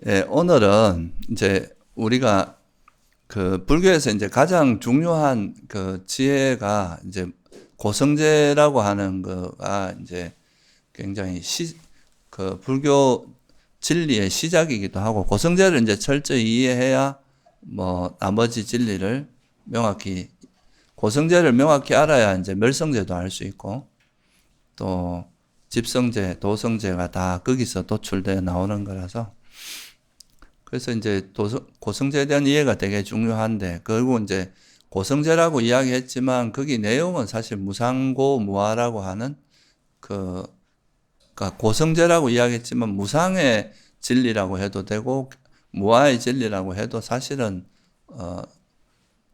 예, 오늘은 이제 우리가 그 불교에서 이제 가장 중요한 그 지혜가 이제 고성제라고 하는 거가 이제 굉장히 그 불교 진리의 시작이기도 하고, 고성제를 이제 철저히 이해해야 뭐 나머지 진리를 명확히, 고성제를 명확히 알아야 이제 멸성제도 알 수 있고, 또 집성제, 도성제가 다 거기서 도출되어 나오는 거라서, 그래서 이제 고성제에 대한 이해가 되게 중요한데, 결국 이제 고성제라고 이야기했지만 거기 내용은 사실 무상고무아라고 하는 그러니까 고성제라고 이야기했지만 무상의 진리라고 해도 되고 무아의 진리라고 해도 사실은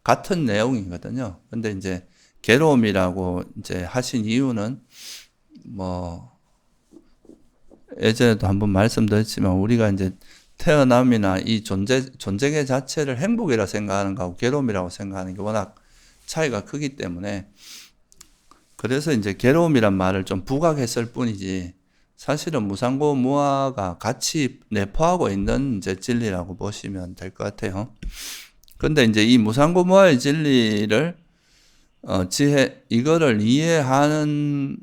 같은 내용이거든요. 근데 이제 괴로움이라고 이제 하신 이유는 뭐 예전에도 한번 말씀드렸지만, 우리가 이제 태어남이나 이 존재계 자체를 행복이라 생각하는 거하고 괴로움이라고 생각하는 게 워낙 차이가 크기 때문에, 그래서 이제 괴로움이란 말을 좀 부각했을 뿐이지, 사실은 무상고 무아가 같이 내포하고 있는 이제 진리라고 보시면 될 것 같아요. 근데 이제 이 무상고 무아의 진리를, 이거를 이해하는데,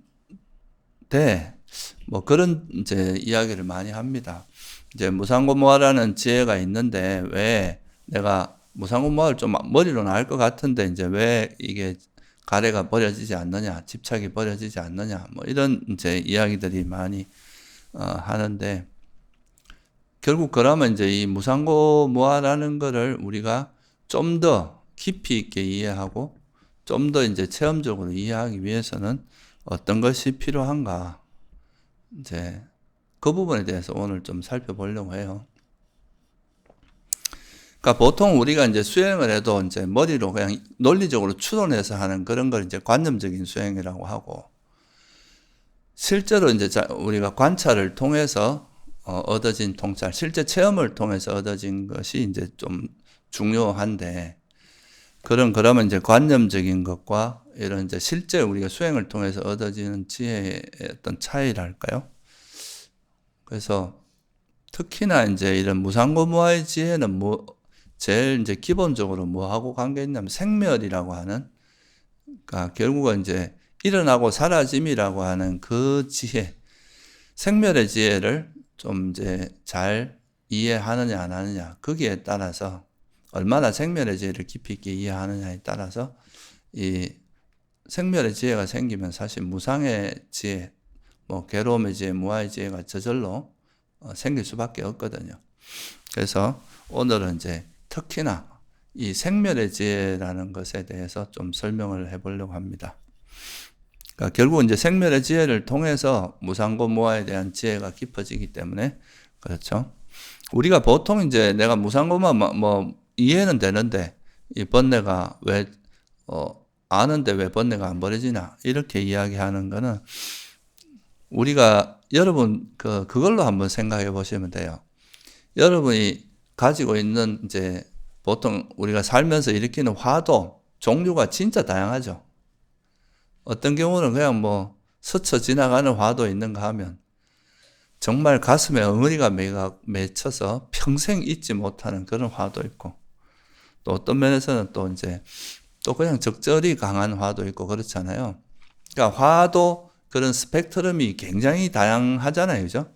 뭐 그런 이제 이야기를 많이 합니다. 이제 무상고무아라는 지혜가 있는데 왜 내가 무상고무아를 좀 머리로는 알 것 같은데 이제 왜 이게 가래가 버려지지 않느냐, 집착이 버려지지 않느냐, 뭐 이런 이제 이야기들이 많이 하는데, 결국 그러면 이제 이 무상고무아라는 거를 우리가 좀 더 깊이 있게 이해하고 좀 더 이제 체험적으로 이해하기 위해서는 어떤 것이 필요한가, 이제 그 부분에 대해서 오늘 좀 살펴보려고 해요. 그러니까 보통 우리가 이제 수행을 해도 이제 머리로 그냥 논리적으로 추론해서 하는 그런 걸 이제 관념적인 수행이라고 하고, 실제로 이제 우리가 관찰을 통해서 얻어진 통찰, 실제 체험을 통해서 얻어진 것이 이제 좀 중요한데, 그러면 이제 관념적인 것과 이런 이제 실제 우리가 수행을 통해서 얻어지는 지혜의 어떤 차이랄까요? 그래서 특히나 이제 이런 무상고무아의 지혜는 제일 이제 기본적으로 뭐하고 관계 있냐면 생멸이라고 하는, 그러니까 결국은 이제 일어나고 사라짐이라고 하는 그 지혜, 생멸의 지혜를 좀 이제 잘 이해하느냐 안 하느냐, 거기에 따라서, 얼마나 생멸의 지혜를 깊이 있게 이해하느냐에 따라서 이 생멸의 지혜가 생기면 사실 무상의 지혜, 뭐 괴로움의 지혜, 무아의 지혜가 저절로 생길 수밖에 없거든요. 그래서 오늘은 이제 특히나 이 생멸의 지혜라는 것에 대해서 좀 설명을 해보려고 합니다. 그러니까 결국 이제 생멸의 지혜를 통해서 무상고 무아에 대한 지혜가 깊어지기 때문에, 그렇죠. 우리가 보통 이제 내가 무상고 무아 뭐 이해는 되는데 이 번뇌가 왜 아는데 왜 번뇌가 안 버려지나, 이렇게 이야기하는 거는, 우리가 여러분 그걸로 한번 생각해 보시면 돼요. 여러분이 가지고 있는 이제 보통 우리가 살면서 일으키는 화도 종류가 진짜 다양하죠. 어떤 경우는 그냥 뭐 스쳐 지나가는 화도 있는가 하면 정말 가슴에 엉어리가 맺혀서 평생 잊지 못하는 그런 화도 있고, 또 어떤 면에서는 또 이제 또 그냥 적절히 강한 화도 있고 그렇잖아요. 그러니까 화도 그런 스펙트럼이 굉장히 다양하잖아요. 그죠?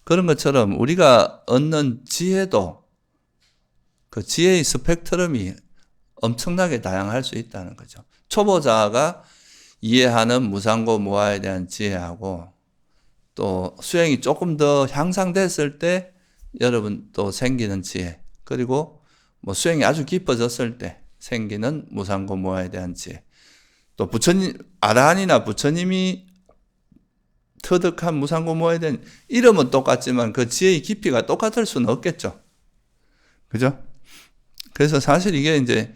그런 것처럼 우리가 얻는 지혜도 그 지혜의 스펙트럼이 엄청나게 다양할 수 있다는 거죠. 초보자가 이해하는 무상고 무아에 대한 지혜하고, 또 수행이 조금 더 향상됐을 때 여러분 또 생기는 지혜, 그리고 뭐 수행이 아주 깊어졌을 때 생기는 무상고 무아에 대한 지혜, 또 부처님, 아라한이나 부처님이 터득한 무상고 무아에 대한, 이름은 똑같지만 그 지혜의 깊이가 똑같을 수는 없겠죠. 그죠? 그래서 사실 이게 이제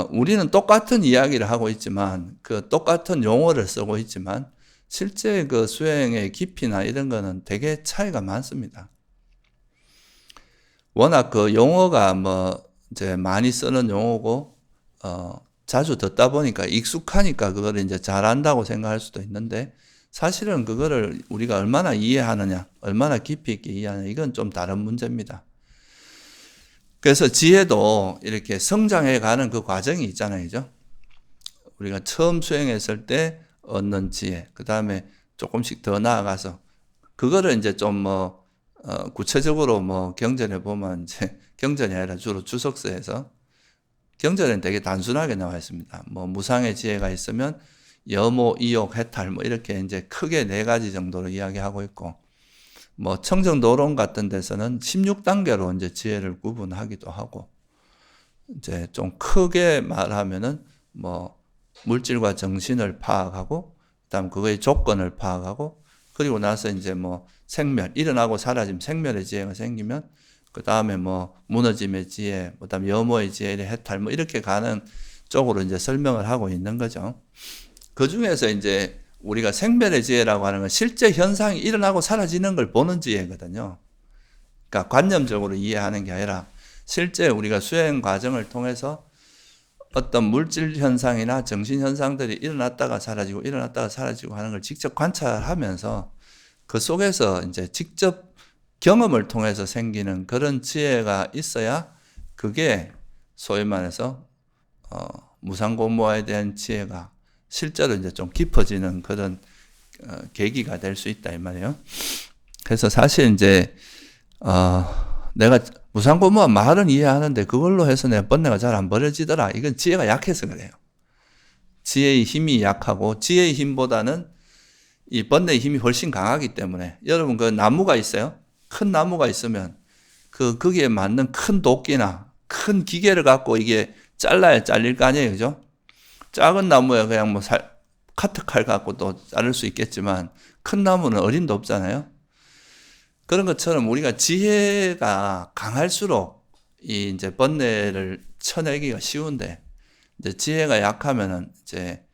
우리는 똑같은 이야기를 하고 있지만, 그 똑같은 용어를 쓰고 있지만 실제 그 수행의 깊이나 이런 거는 되게 차이가 많습니다. 워낙 그 용어가 뭐 이제 많이 쓰는 용어고 자주 듣다 보니까 익숙하니까 그걸 이제 잘한다고 생각할 수도 있는데, 사실은 그거를 우리가 얼마나 이해하느냐, 얼마나 깊이 있게 이해하느냐, 이건 좀 다른 문제입니다. 그래서 지혜도 이렇게 성장해 가는 그 과정이 있잖아요. 그죠? 우리가 처음 수행했을 때 얻는 지혜, 그 다음에 조금씩 더 나아가서, 그거를 이제 좀 구체적으로 경전에 보면 이제 경전이 아니라 주로 주석서에서 경전은 되게 단순하게 나와 있습니다. 무상의 지혜가 있으면 여모, 이욕, 해탈 이렇게 이제 크게 4가지 정도로 이야기하고 있고, 청정도론 같은 데서는 16단계로 이제 지혜를 구분하기도 하고, 이제 좀 크게 말하면은 물질과 정신을 파악하고, 그다음 그거의 조건을 파악하고, 그리고 나서 이제 생멸, 일어나고 사라짐, 생멸의 지혜가 생기면, 그 다음에 무너짐의 지혜, 그 다음에 여모의 지혜, 해탈, 이렇게 가는 쪽으로 이제 설명을 하고 있는 거죠. 그 중에서 이제 우리가 생멸의 지혜라고 하는 건 실제 현상이 일어나고 사라지는 걸 보는 지혜거든요. 그러니까 관념적으로 이해하는 게 아니라 실제 우리가 수행 과정을 통해서 어떤 물질 현상이나 정신 현상들이 일어났다가 사라지고 일어났다가 사라지고 하는 걸 직접 관찰하면서 그 속에서 이제 직접 경험을 통해서 생기는 그런 지혜가 있어야 그게 소위 말해서 무상고무화에 대한 지혜가 실제로 이제 좀 깊어지는 그런 계기가 될 수 있다 이 말이에요. 그래서 사실 이제 내가 무상고무화 말은 이해하는데 그걸로 해서 내 번뇌가 잘 안 버려지더라. 이건 지혜가 약해서 그래요. 지혜의 힘이 약하고 지혜의 힘보다는 이 번뇌의 힘이 훨씬 강하기 때문에 여러분 그 나무가 있어요. 큰 나무가 있으면 거기에 맞는 큰 도끼나 큰 기계를 갖고 이게 잘라야 잘릴 거 아니에요. 그죠? 작은 나무에 그냥 카트칼 갖고 또 자를 수 있겠지만 큰 나무는 어림도 없잖아요. 그런 것처럼 우리가 지혜가 강할수록 이제 번뇌를 쳐내기가 쉬운데 이제 지혜가 약하면은 이제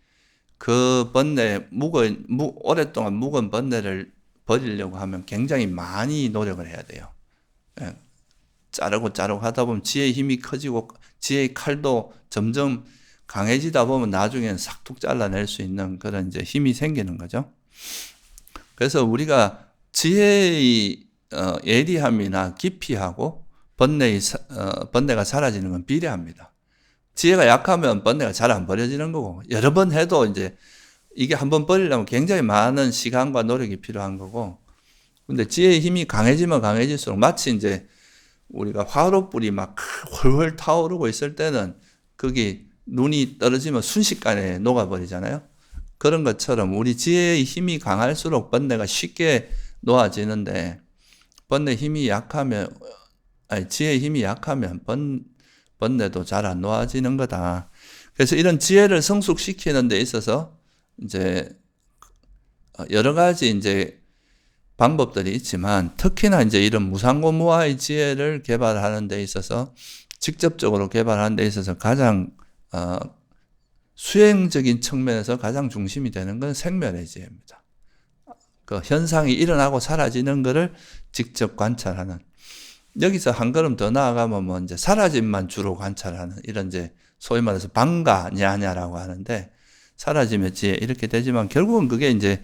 그 번뇌 오랫동안 묵은 번뇌를 버리려고 하면 굉장히 많이 노력을 해야 돼요. 자르고 하다 보면 지혜의 힘이 커지고 지혜의 칼도 점점 강해지다 보면 나중에는 싹둑 잘라낼 수 있는 그런 이제 힘이 생기는 거죠. 그래서 우리가 지혜의 예리함이나 깊이하고 번뇌가 사라지는 건 비례합니다. 지혜가 약하면 번뇌가 잘 안 버려지는 거고, 여러 번 해도 이제 이게 한번 버리려면 굉장히 많은 시간과 노력이 필요한 거고, 근데 지혜의 힘이 강해지면 강해질수록 마치 이제 우리가 화롯불이 막 훨훨 타오르고 있을 때는 거기 눈이 떨어지면 순식간에 녹아버리잖아요. 그런 것처럼 우리 지혜의 힘이 강할수록 번뇌가 쉽게 놓아지는데, 번뇌 힘이 약하면, 지혜의 힘이 약하면 번뇌도 잘 안 놓아지는 거다. 그래서 이런 지혜를 성숙시키는 데 있어서 이제 여러 가지 이제 방법들이 있지만 특히나 이제 이런 무상고무화의 지혜를 개발하는 데 있어서 직접적으로 개발하는 데 있어서 가장 수행적인 측면에서 가장 중심이 되는 건 생멸의 지혜입니다. 그 현상이 일어나고 사라지는 것을 직접 관찰하는. 여기서 한 걸음 더 나아가면 이제 사라짐만 주로 관찰하는 이런 이제 소위 말해서 방가 냐냐라고 하는데 사라짐의 지혜 이렇게 되지만 결국은 그게 이제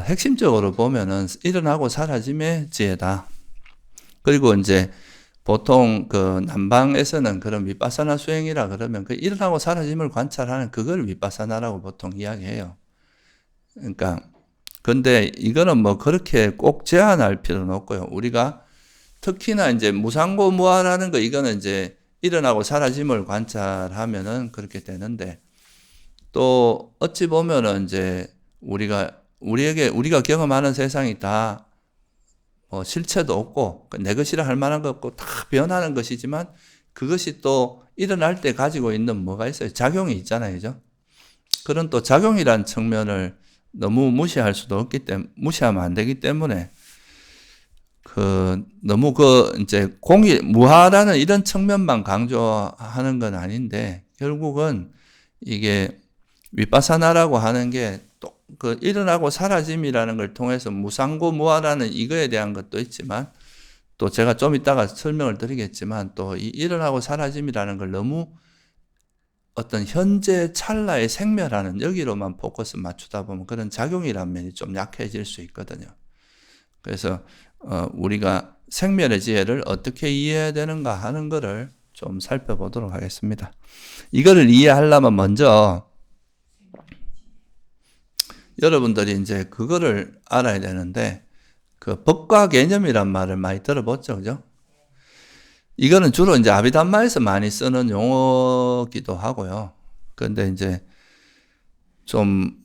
핵심적으로 보면은 일어나고 사라짐의 지혜다. 그리고 이제 보통 그 남방에서는 그런 위파사나 수행이라 그러면 그 일어나고 사라짐을 관찰하는 그걸 위파사나라고 보통 이야기해요. 그러니까 근데 이거는 그렇게 꼭 제한할 필요는 없고요. 우리가 특히나 이제 무상고무화라는 거 이거는 이제 일어나고 사라짐을 관찰하면은 그렇게 되는데 또 어찌 보면은 이제 우리가 경험하는 세상이 다 실체도 없고 내 것이라 할 만한 것 없고 다 변하는 것이지만 그것이 또 일어날 때 가지고 있는 뭐가 있어요? 작용이 있잖아요. 그죠? 그런 또 작용이란 측면을 너무 무시할 수도 없기 때문에, 무시하면 안 되기 때문에, 너무 이제 무하라는 이런 측면만 강조하는 건 아닌데, 결국은 이게 위파사나라고 하는 게 또 일어나고 사라짐이라는 걸 통해서 무상고무화라는 이거에 대한 것도 있지만, 또 제가 좀 이따가 설명을 드리겠지만, 또 이 일어나고 사라짐이라는 걸 너무 어떤 현재 찰나의 생멸하는 여기로만 포커스 맞추다 보면 그런 작용이라는 면이 좀 약해질 수 있거든요. 그래서 우리가 생멸의 지혜를 어떻게 이해해야 되는가 하는 거를 좀 살펴보도록 하겠습니다. 이거를 이해하려면 먼저 여러분들이 이제 그거를 알아야 되는데 그 법과 개념이란 말을 많이 들어봤죠, 그죠? 이거는 주로 이제 아비담마에서 많이 쓰는 용어기도 하고요. 그런데 이제 좀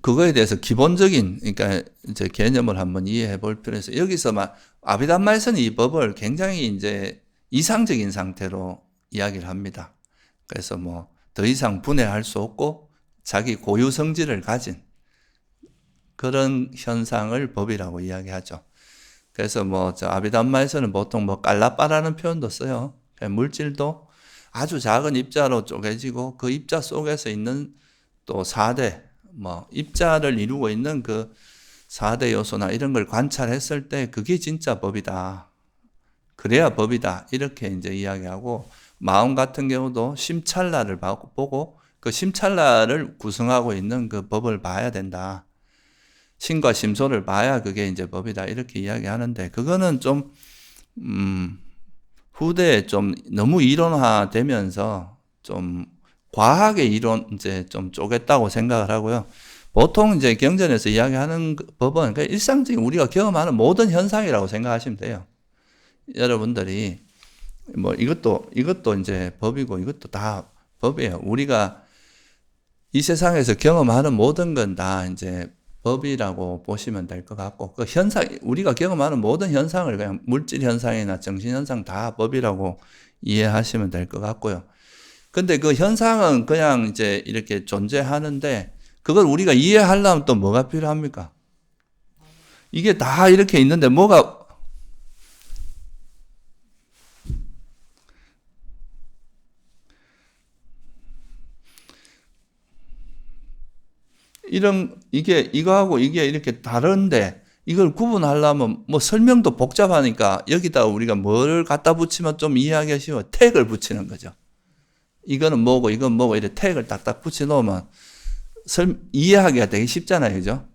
그거에 대해서 기본적인, 그러니까 이제 개념을 한번 이해해 볼 필요가 있어요. 여기서만 아비담마에서는 이 법을 굉장히 이제 이상적인 상태로 이야기를 합니다. 그래서 뭐 더 이상 분해할 수 없고 자기 고유 성질을 가진 그런 현상을 법이라고 이야기하죠. 그래서 뭐 저 아비담마에서는 보통 뭐 깔라빠라는 표현도 써요. 물질도 아주 작은 입자로 쪼개지고 그 입자 속에서 있는 또 4대 뭐 입자를 이루고 있는 그 4대 요소나 이런 걸 관찰했을 때 그게 진짜 법이다. 그래야 법이다. 이렇게 이제 이야기하고 마음 같은 경우도 심찰나를 보고 그 심찰나를 구성하고 있는 그 법을 봐야 된다. 심과 심소를 봐야 그게 이제 법이다. 이렇게 이야기하는데 그거는 좀 후대에 좀 너무 이론화되면서 좀 과하게 이제 좀 쪼갰다고 생각을 하고요. 보통 이제 경전에서 이야기하는 법은 그냥 일상적인 우리가 경험하는 모든 현상이라고 생각하시면 돼요. 여러분들이 뭐 이것도 이제 법이고 이것도 다 법이에요. 우리가 이 세상에서 경험하는 모든 건 다 이제 법이라고 보시면 될 것 같고 그 현상 우리가 경험하는 모든 현상을 그냥 물질 현상이나 정신 현상 다 법이라고 이해하시면 될 것 같고요. 근데 그 현상은 그냥 이제 이렇게 존재하는데 그걸 우리가 이해하려면 또 뭐가 필요합니까? 이게 다 이렇게 있는데 뭐가 이거하고 이게 이렇게 다른데 이걸 구분하려면 뭐 설명도 복잡하니까 여기다 우리가 뭐를 갖다 붙이면 좀 이해하기가 쉬워. 태그를 붙이는 거죠. 이거는 뭐고 이건 뭐고 이렇게 태그를 딱딱 붙여 놓으면 이해하기가 되게 쉽잖아요. 그죠?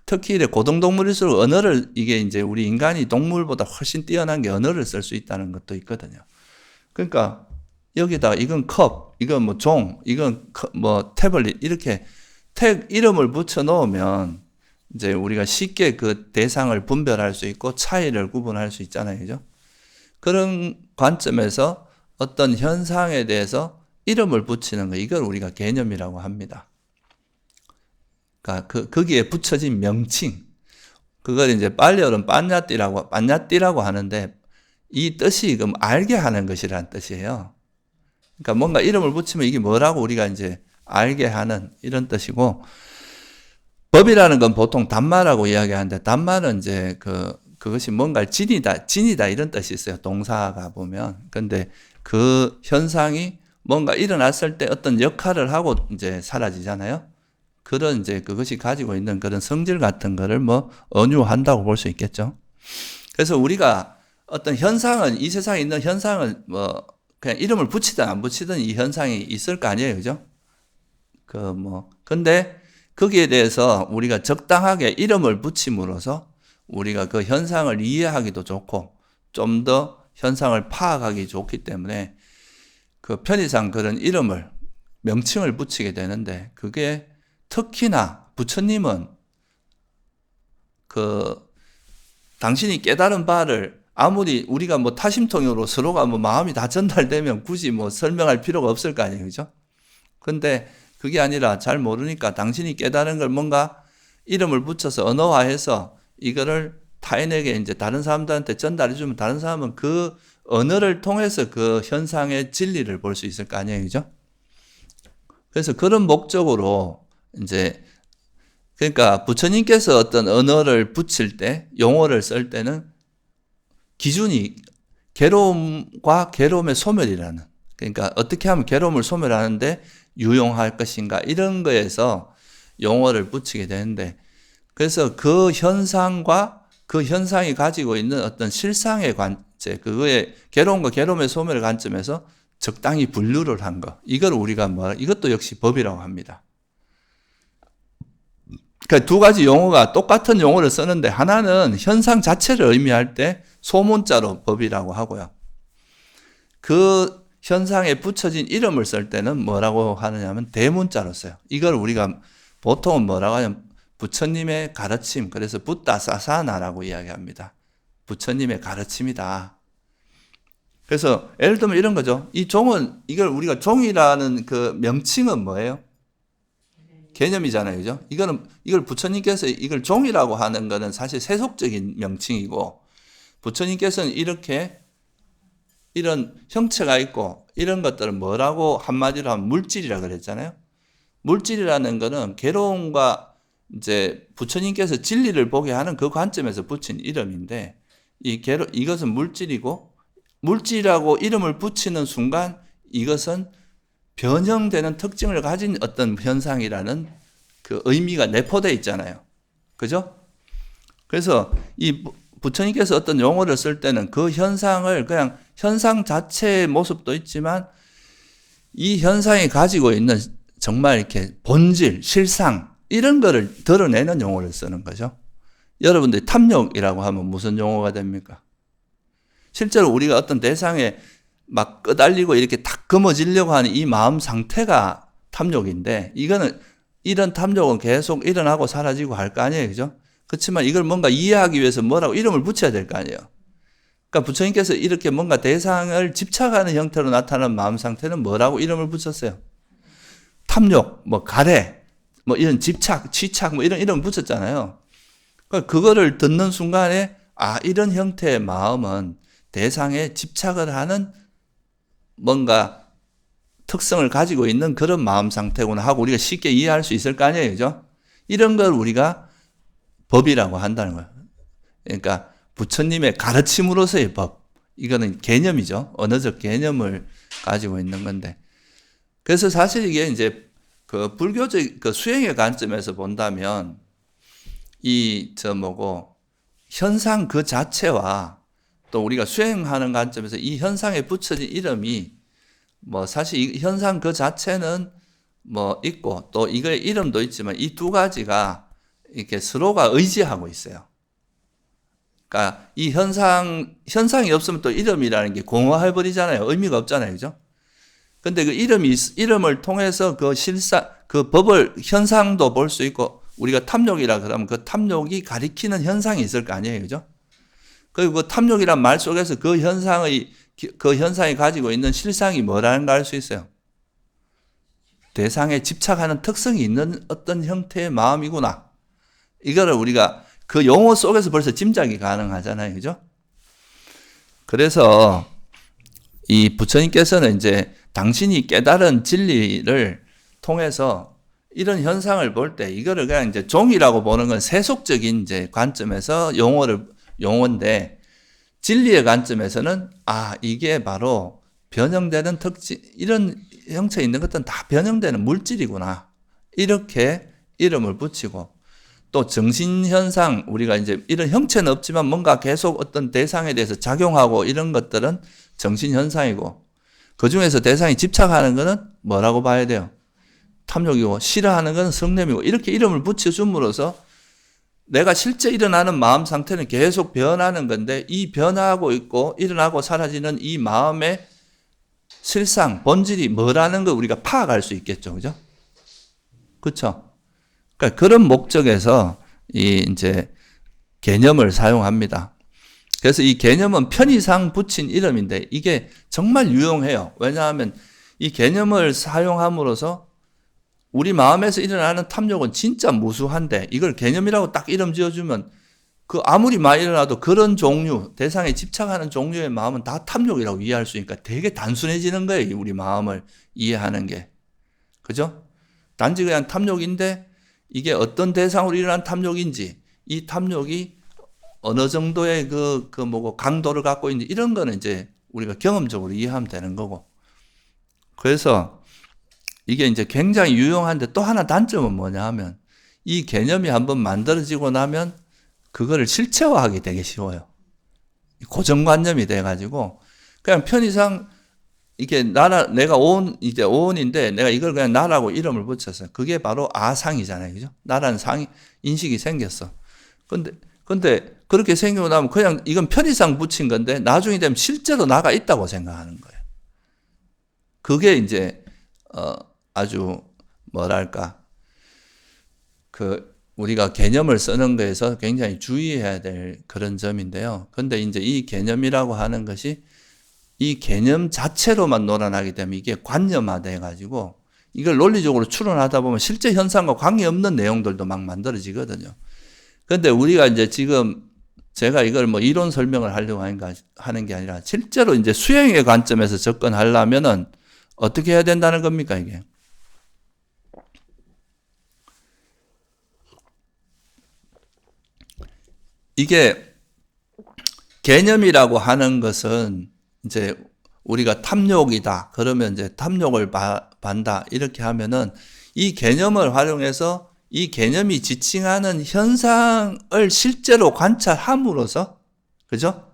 특히 이제 고등동물일수록 언어를 이게 이제 우리 인간이 동물보다 훨씬 뛰어난 게 언어를 쓸 수 있다는 것도 있거든요. 그러니까 여기다 이건 컵, 이건 뭐 종, 이건 뭐 태블릿 이렇게 이름을 붙여 놓으면 이제 우리가 쉽게 그 대상을 분별할 수 있고 차이를 구분할 수 있잖아요. 그죠? 그런 관점에서 어떤 현상에 대해서 이름을 붙이는 거, 이걸 우리가 개념이라고 합니다. 그러니까 거기에 붙여진 명칭. 그걸 이제 빨리어는 빤야띠라고 하는데 이 뜻이 그럼 알게 하는 것이라는 뜻이에요. 그러니까 뭔가 이름을 붙이면 이게 뭐라고 우리가 이제 알게 하는 이런 뜻이고 법이라는 건 보통 단마라고 이야기하는데 단마는 이제 그것이 뭔가를 지니다 이런 뜻이 있어요. 동사가 보면. 근데 그 현상이 뭔가 일어났을 때 어떤 역할을 하고 이제 사라지잖아요. 그런 이제 그것이 가지고 있는 그런 성질 같은 거를 뭐 언유한다고 볼 수 있겠죠. 그래서 우리가 어떤 현상은 이 세상에 있는 현상을 뭐 그냥 이름을 붙이든 안 붙이든 이 현상이 있을 거 아니에요. 그죠? 근데 거기에 대해서 우리가 적당하게 이름을 붙임으로써 우리가 그 현상을 이해하기도 좋고 좀 더 현상을 파악하기 좋기 때문에 그 편의상 그런 명칭을 붙이게 되는데 그게 특히나 부처님은 당신이 깨달은 바를 아무리 우리가 뭐 타심통으로 서로가 뭐 마음이 다 전달되면 굳이 뭐 설명할 필요가 없을 거 아니에요. 그죠? 근데 그게 아니라 잘 모르니까 당신이 깨달은 걸 뭔가 이름을 붙여서 언어화해서 이거를 타인에게 이제 다른 사람들한테 전달해주면 다른 사람은 그 언어를 통해서 그 현상의 진리를 볼 수 있을 거 아니에요. 그죠? 그래서 그런 목적으로 이제 그러니까 부처님께서 어떤 언어를 붙일 때 용어를 쓸 때는 기준이 괴로움과 괴로움의 소멸이라는 그러니까 어떻게 하면 괴로움을 소멸하는데 유용할 것인가 이런 거에서 용어를 붙이게 되는데 그래서 그 현상과 그 현상이 가지고 있는 어떤 실상의 관점 그거의 괴로움과 괴로움의 소멸의 관점에서 적당히 분류를 한 거. 이걸 우리가 이것도 역시 법이라고 합니다. 그러니까 두 가지 용어가 똑같은 용어를 쓰는데 하나는 현상 자체를 의미할 때 소문자로 법이라고 하고요. 그 현상에 붙여진 이름을 쓸 때는 뭐라고 하느냐면 대문자로 써요. 이걸 우리가 보통은 뭐라고 하냐면 부처님의 가르침, 그래서 붓다 사사나라고 이야기합니다. 부처님의 가르침이다. 그래서 예를 들면 이런 거죠. 이 종은, 이걸 우리가 종이라는 그 명칭은 뭐예요? 개념이잖아요. 그죠? 이걸 부처님께서 이걸 종이라고 하는 거는 사실 세속적인 명칭이고, 부처님께서는 이런 형체가 있고, 이런 것들은 뭐라고 한마디로 하면 물질이라 그랬잖아요. 물질이라는 거는 괴로움과 이제 부처님께서 진리를 보게 하는 그 관점에서 붙인 이름인데, 이것은 물질이고, 물질이라고 이름을 붙이는 순간 이것은 변형되는 특징을 가진 어떤 현상이라는 그 의미가 내포되어 있잖아요. 그죠? 그래서 이 부처님께서 어떤 용어를 쓸 때는 그 현상을 그냥 현상 자체의 모습도 있지만 이 현상이 가지고 있는 정말 이렇게 본질, 실상 이런 거를 드러내는 용어를 쓰는 거죠. 여러분들이 탐욕이라고 하면 무슨 용어가 됩니까? 실제로 우리가 어떤 대상에 막 끄달리고 이렇게 탁 금어지려고 하는 이 마음 상태가 탐욕인데, 이런 탐욕은 계속 일어나고 사라지고 할 거 아니에요. 그죠? 그렇지만 이걸 뭔가 이해하기 위해서 뭐라고 이름을 붙여야 될 거 아니에요. 그러니까 부처님께서 이렇게 뭔가 대상을 집착하는 형태로 나타나는 마음 상태는 뭐라고 이름을 붙였어요? 탐욕, 가래, 이런 집착, 취착, 이런 이름 붙였잖아요. 그러니까 그거를 듣는 순간에, 이런 형태의 마음은 대상에 집착을 하는 뭔가 특성을 가지고 있는 그런 마음 상태구나 하고 우리가 쉽게 이해할 수 있을 거 아니에요. 그죠? 이런 걸 우리가 법이라고 한다는 거예요. 그러니까 부처님의 가르침으로서의 법. 이거는 개념이죠. 언어적 개념을 가지고 있는 건데. 그래서 사실 이게 이제 그 불교적 그 수행의 관점에서 본다면 현상 그 자체와 또 우리가 수행하는 관점에서 이 현상에 붙여진 이름이 사실 이 현상 그 자체는 있고 또 이거의 이름도 있지만 이 두 가지가 이렇게 서로가 의지하고 있어요. 그러니까 이 현상이 없으면 또 이름이라는 게 공허해버리잖아요. 의미가 없잖아요. 그죠? 근데 그 이름을 통해서 그 법을, 현상도 볼 수 있고, 우리가 탐욕이라 그러면 그 탐욕이 가리키는 현상이 있을 거 아니에요. 그죠? 그리고 그 탐욕이란 말 속에서 그 현상이 가지고 있는 실상이 뭐라는 걸 알 수 있어요. 대상에 집착하는 특성이 있는 어떤 형태의 마음이구나. 이거를 우리가 그 용어 속에서 벌써 짐작이 가능하잖아요. 그죠? 그래서 이 부처님께서는 이제 당신이 깨달은 진리를 통해서 이런 현상을 볼 때 이거를 그냥 이제 종이라고 보는 건 세속적인 이제 관점에서 용어인데 진리의 관점에서는 이게 바로 변형되는 특징, 이런 형체에 있는 것들은 다 변형되는 물질이구나. 이렇게 이름을 붙이고 또 정신현상, 우리가 이제 이런 형체는 없지만 뭔가 계속 어떤 대상에 대해서 작용하고 이런 것들은 정신현상이고 그 중에서 대상이 집착하는 것은 뭐라고 봐야 돼요? 탐욕이고 싫어하는 것은 성냄이고 이렇게 이름을 붙여줌으로써 내가 실제 일어나는 마음 상태는 계속 변하는 건데 이 변화하고 있고 일어나고 사라지는 이 마음의 실상, 본질이 뭐라는 걸 우리가 파악할 수 있겠죠. 그죠? 그렇죠? 그러니까 그런 목적에서 이제 개념을 사용합니다. 그래서 이 개념은 편의상 붙인 이름인데 이게 정말 유용해요. 왜냐하면 이 개념을 사용함으로써 우리 마음에서 일어나는 탐욕은 진짜 무수한데 이걸 개념이라고 딱 이름 지어주면 그 아무리 많이 일어나도 그런 종류, 대상에 집착하는 종류의 마음은 다 탐욕이라고 이해할 수 있으니까 되게 단순해지는 거예요. 우리 마음을 이해하는 게. 그죠? 단지 그냥 탐욕인데 이게 어떤 대상으로 일어난 탐욕인지, 이 탐욕이 어느 정도의 강도를 갖고 있는지, 이런 거는 이제 우리가 경험적으로 이해하면 되는 거고. 그래서 이게 이제 굉장히 유용한데 또 하나 단점은 뭐냐 하면, 이 개념이 한번 만들어지고 나면 그거를 실체화하기 되게 쉬워요. 고정관념이 돼가지고, 그냥 편의상 이게 내가 이제 오온인데 내가 이걸 그냥 나라고 이름을 붙였어요. 그게 바로 아상이잖아요. 그죠? 나라는 인식이 생겼어. 근데 그렇게 생기고 나면 그냥 이건 편의상 붙인 건데 나중에 되면 실제로 나가 있다고 생각하는 거예요. 그게 이제, 아주 뭐랄까, 우리가 개념을 쓰는 거에서 굉장히 주의해야 될 그런 점인데요. 근데 이제 이 개념이라고 하는 것이 이 개념 자체로만 놀아나기 때문에 이게 관념화돼 가지고 이걸 논리적으로 추론하다 보면 실제 현상과 관계없는 내용들도 막 만들어지거든요. 근데 우리가 이제 지금 제가 이걸 뭐 이론 설명을 하려고 하는 게 아니라 실제로 이제 수행의 관점에서 접근하려면은 어떻게 해야 된다는 겁니까, 이게? 이게 개념이라고 하는 것은 이제 우리가 탐욕이다. 그러면 이제 탐욕을 반다. 이렇게 하면은 이 개념을 활용해서 이 개념이 지칭하는 현상을 실제로 관찰함으로써, 그죠?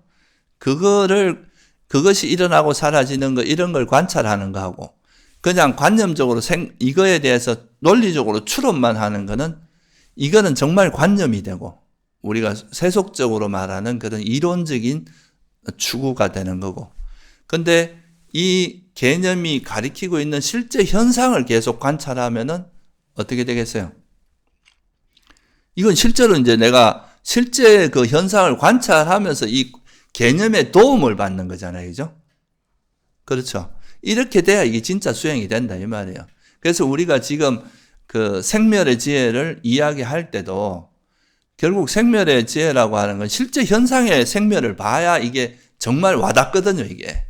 그것이 일어나고 사라지는 거, 이런 걸 관찰하는 거하고, 그냥 관념적으로 이거에 대해서 논리적으로 추론만 하는 거는, 이거는 정말 관념이 되고, 우리가 세속적으로 말하는 그런 이론적인 추구가 되는 거고. 근데 이 개념이 가리키고 있는 실제 현상을 계속 관찰하면은 어떻게 되겠어요? 이건 실제로 이제 내가 실제 그 현상을 관찰하면서 이 개념의 도움을 받는 거잖아요. 그죠? 그렇죠. 이렇게 돼야 이게 진짜 수행이 된다, 이 말이에요. 그래서 우리가 지금 그 생멸의 지혜를 이야기할 때도 결국 생멸의 지혜라고 하는 건 실제 현상의 생멸을 봐야 이게 정말 와닿거든요, 이게.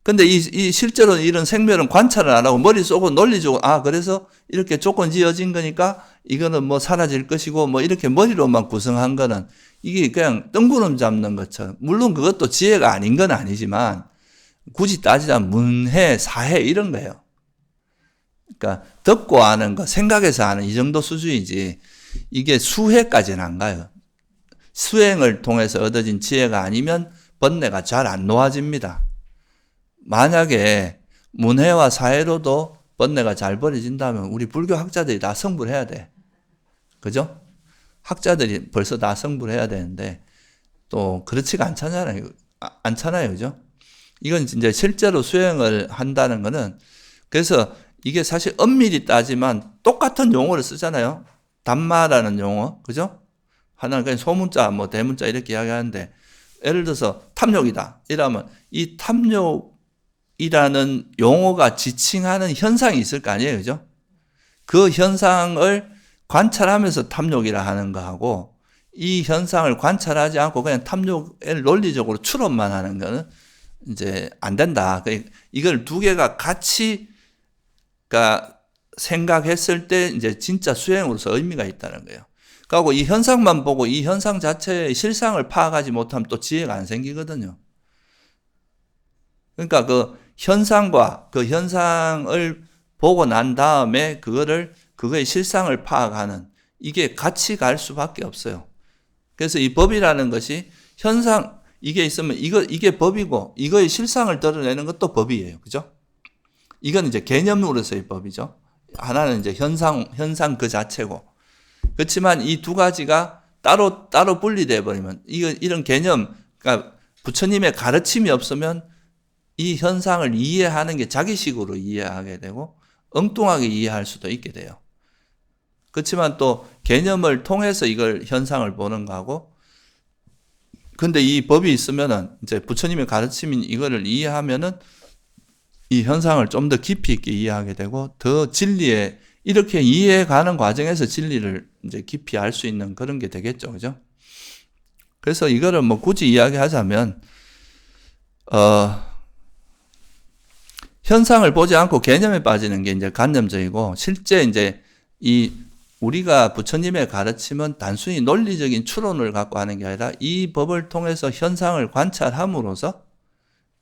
근데 이 실제로 이런 생멸은 관찰을 안 하고 머리 쏘고 논리적으로, 그래서 이렇게 조건 지어진 거니까 이거는 뭐 사라질 것이고 뭐 이렇게 머리로만 구성한 거는 이게 그냥 뜬구름 잡는 것처럼, 물론 그것도 지혜가 아닌 건 아니지만 굳이 따지자면 문해, 사해 이런 거예요. 그러니까 듣고 아는 거, 생각해서 아는 이 정도 수준이지 이게 수혜까지는 안 가요. 수행을 통해서 얻어진 지혜가 아니면 번뇌가 잘 안 놓아집니다. 만약에 문해와 사해로도 번뇌가 잘 버려진다면 우리 불교 학자들이 다 성불 해야 돼. 그죠? 학자들이 벌써 다 성불 해야 되는데 또 그렇지가 않잖아요. 않잖아요. 그죠? 이건 이제 실제로 수행을 한다는 거는, 그래서 이게 사실 엄밀히 따지만 똑같은 용어를 쓰잖아요. 담마라는 용어, 그죠? 하나는 그냥 소문자, 뭐 대문자 이렇게 이야기하는데, 예를 들어서 탐욕이다 이러면 이 탐욕이라는 용어가 지칭하는 현상이 있을 거 아니에요, 그죠? 그 현상을 관찰하면서 탐욕이라 하는 거하고, 이 현상을 관찰하지 않고 그냥 탐욕을 논리적으로 추론만 하는 거는 이제 안 된다. 이걸 두 개가 같이, 그러니까 생각했을 때 이제 진짜 수행으로서 의미가 있다는 거예요. 그리고 이 현상만 보고 이 현상 자체의 실상을 파악하지 못하면 또 지혜가 안 생기거든요. 그러니까 그 현상과 그 현상을 보고 난 다음에 그거의 실상을 파악하는, 이게 같이 갈 수밖에 없어요. 그래서 이 법이라는 것이 이게 있으면 이게 법이고 이거의 실상을 드러내는 것도 법이에요. 그죠? 이건 이제 개념으로서의 법이죠. 하나는 이제 현상 그 자체고. 그렇지만 이 두 가지가 따로 분리되어 버리면, 이런 개념, 그러니까 부처님의 가르침이 없으면 이 현상을 이해하는 게 자기식으로 이해하게 되고 엉뚱하게 이해할 수도 있게 돼요. 그렇지만 또 개념을 통해서 이걸 현상을 보는 거하고, 근데 이 법이 있으면은 이제 부처님의 가르침인 이거를 이해하면은 이 현상을 좀 더 깊이 있게 이해하게 되고, 더 진리에, 이렇게 이해가는 과정에서 진리를 이제 깊이 알 수 있는 그런 게 되겠죠. 그죠? 그래서 이거를 뭐 굳이 이야기하자면, 현상을 보지 않고 개념에 빠지는 게 이제 관념적이고, 실제 이제 우리가 부처님의 가르침은 단순히 논리적인 추론을 갖고 하는 게 아니라 이 법을 통해서 현상을 관찰함으로써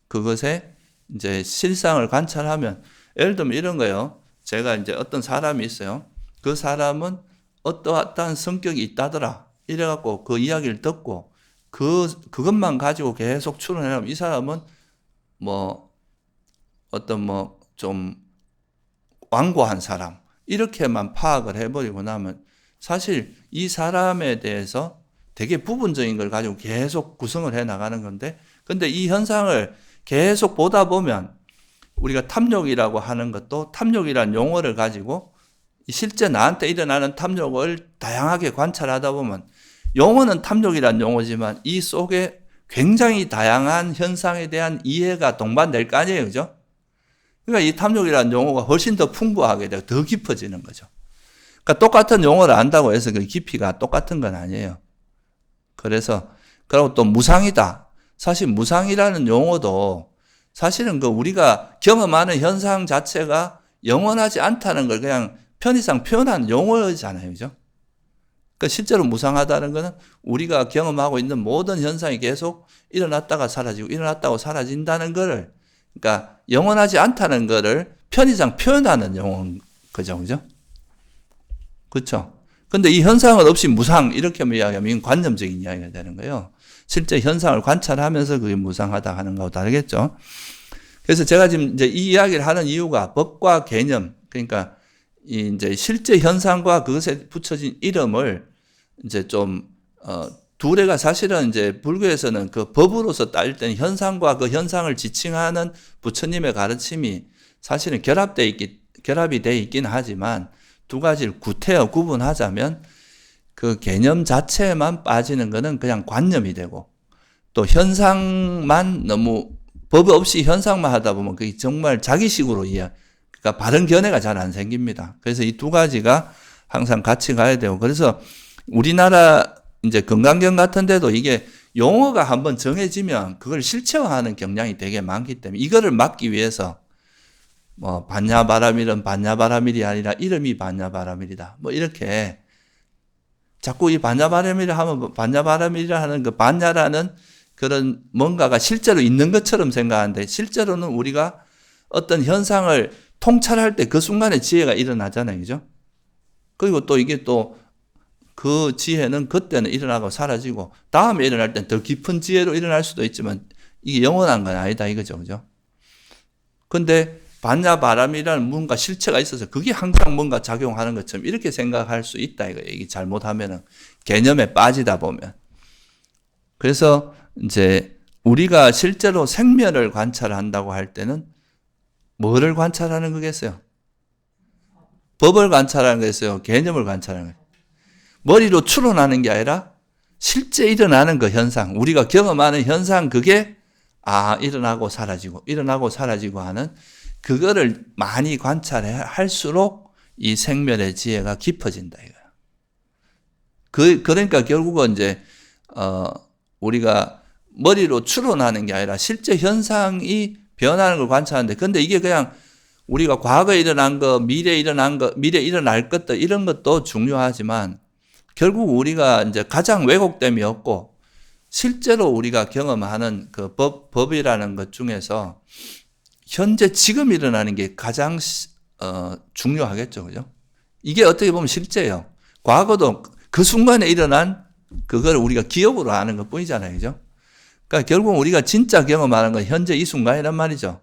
그것의 이제 실상을 관찰하면, 예를 들면 이런 거예요. 제가 이제 어떤 사람이 있어요. 그 사람은 어떠한 성격이 있다더라. 이래갖고 그 이야기를 듣고 그것만 가지고 계속 추론하면 이 사람은 뭐 어떤 뭐 좀 완고한 사람 이렇게만 파악을 해버리고 나면 사실 이 사람에 대해서 되게 부분적인 걸 가지고 계속 구성을 해 나가는 건데, 근데 이 현상을 계속 보다 보면 우리가 탐욕이라고 하는 것도 탐욕이라는 용어를 가지고 실제 나한테 일어나는 탐욕을 다양하게 관찰하다 보면 용어는 탐욕이라는 용어지만 이 속에 굉장히 다양한 현상에 대한 이해가 동반될 거 아니에요, 그죠? 그러니까 이 탐욕이라는 용어가 훨씬 더 풍부하게 되고 더 깊어지는 거죠. 그러니까 똑같은 용어를 안다고 해서 그 깊이가 똑같은 건 아니에요. 그래서 그리고 또 무상이다. 사실 무상이라는 용어도 사실은 그 우리가 경험하는 현상 자체가 영원하지 않다는 걸 그냥 편의상 표현하는 용어잖아요, 그죠? 그러니까 실제로 무상하다는 것은 우리가 경험하고 있는 모든 현상이 계속 일어났다가 사라지고 일어났다고 사라진다는 거를, 그러니까 영원하지 않다는 거를 편의상 표현하는 용어인 거죠, 그죠? 그렇죠? 근데 이 현상은 없이 무상 이렇게 이야기하면 이건 관념적인 이야기가 되는 거예요. 실제 현상을 관찰하면서 그게 무상하다 하는 거하고 다르겠죠. 그래서 제가 지금 이제 이 이야기를 하는 이유가 법과 개념, 그러니까 이제 실제 현상과 그것에 붙여진 이름을 이제 좀 둘레가 사실은 이제 불교에서는 그 법으로서 따질 때는 현상과 그 현상을 지칭하는 부처님의 가르침이 사실은 결합이 돼 있긴 하지만 두 가지를 구태여 구분하자면 그 개념 자체만 빠지는 것은 그냥 관념이 되고, 또 현상만 너무 법 없이 현상만 하다 보면 그게 정말 자기식으로 그러니까 바른 견해가 잘 안 생깁니다. 그래서 이 두 가지가 항상 같이 가야 되고, 그래서 우리나라 이제 건강경 같은 데도 이게 용어가 한번 정해지면 그걸 실체화하는 경향이 되게 많기 때문에 이거를 막기 위해서 뭐 반야바라밀은 반야바라밀이 아니라 이름이 반야바라밀이다. 뭐 이렇게 자꾸 이 반야바라밀을 하면 반야바라밀이라 하는 그 반야라는 그런 뭔가가 실제로 있는 것처럼 생각하는데 실제로는 우리가 어떤 현상을 통찰할 때 그 순간에 지혜가 일어나잖아요. 그죠? 그리고 또 이게 또 그 지혜는 그때는 일어나고 사라지고 다음에 일어날 땐 더 깊은 지혜로 일어날 수도 있지만 이게 영원한 건 아니다 이거죠. 그죠? 근데 반야바람이라는 뭔가 실체가 있어서 그게 항상 뭔가 작용하는 것처럼 이렇게 생각할 수 있다 이거예요. 이게 잘못하면은 개념에 빠지다 보면. 그래서 이제 우리가 실제로 생멸을 관찰한다고 할 때는 뭐를 관찰하는 거겠어요? 법을 관찰하는 거겠어요? 개념을 관찰하는 거예요? 머리로 추론하는 게 아니라 실제 일어나는 그 현상, 우리가 경험하는 현상, 그게 일어나고 사라지고 하는 그거를 많이 관찰해 할수록 이 생멸의 지혜가 깊어진다 이거야. 그러니까 결국은 이제 우리가 머리로 추론하는 게 아니라 실제 현상이 변하는 걸 관찰하는데, 근데 이게 그냥 우리가 과거에 일어난 거, 미래에 일어날 것들 이런 것도 중요하지만 결국 우리가 이제 가장 왜곡됨이 없고 실제로 우리가 경험하는 그 법이라는 것 중에서 현재 지금 일어나는 게 가장 중요하겠죠. 그죠? 이게 어떻게 보면 실제예요. 과거도 그 순간에 일어난 그걸 우리가 기억으로 아는 것 뿐이잖아요. 그죠? 그러니까 결국 우리가 진짜 경험하는 건 현재 이 순간이란 말이죠.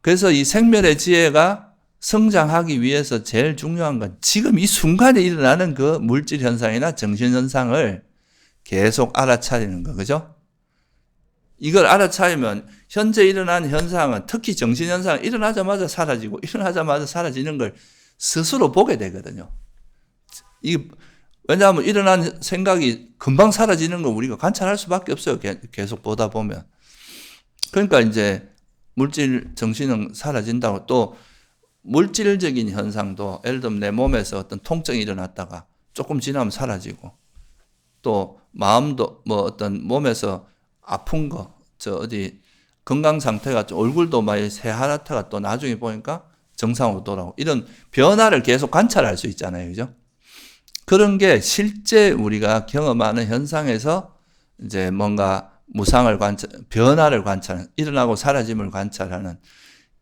그래서 이 생멸의 지혜가 성장하기 위해서 제일 중요한 건 지금 이 순간에 일어나는 그 물질 현상이나 정신 현상을 계속 알아차리는 거. 그죠? 이걸 알아차리면 현재 일어난 현상은 특히 정신 현상은 일어나자마자 사라지고 일어나자마자 사라지는 걸 스스로 보게 되거든요. 왜냐하면 일어난 생각이 금방 사라지는 걸 우리가 관찰할 수밖에 없어요. 계속 보다 보면. 그러니까 이제 물질 정신은 사라진다고, 또 물질적인 현상도 예를 들면 내 몸에서 어떤 통증이 일어났다가 조금 지나면 사라지고, 또 마음도 뭐 어떤 몸에서 아픈 거, 건강 상태가 좀 얼굴도 막 새하얗다가 또 나중에 보니까 정상으로 돌아오고, 이런 변화를 계속 관찰할 수 있잖아요. 그죠? 그런 게 실제 우리가 경험하는 현상에서 이제 뭔가 무상을 변화를 관찰하는, 일어나고 사라짐을 관찰하는,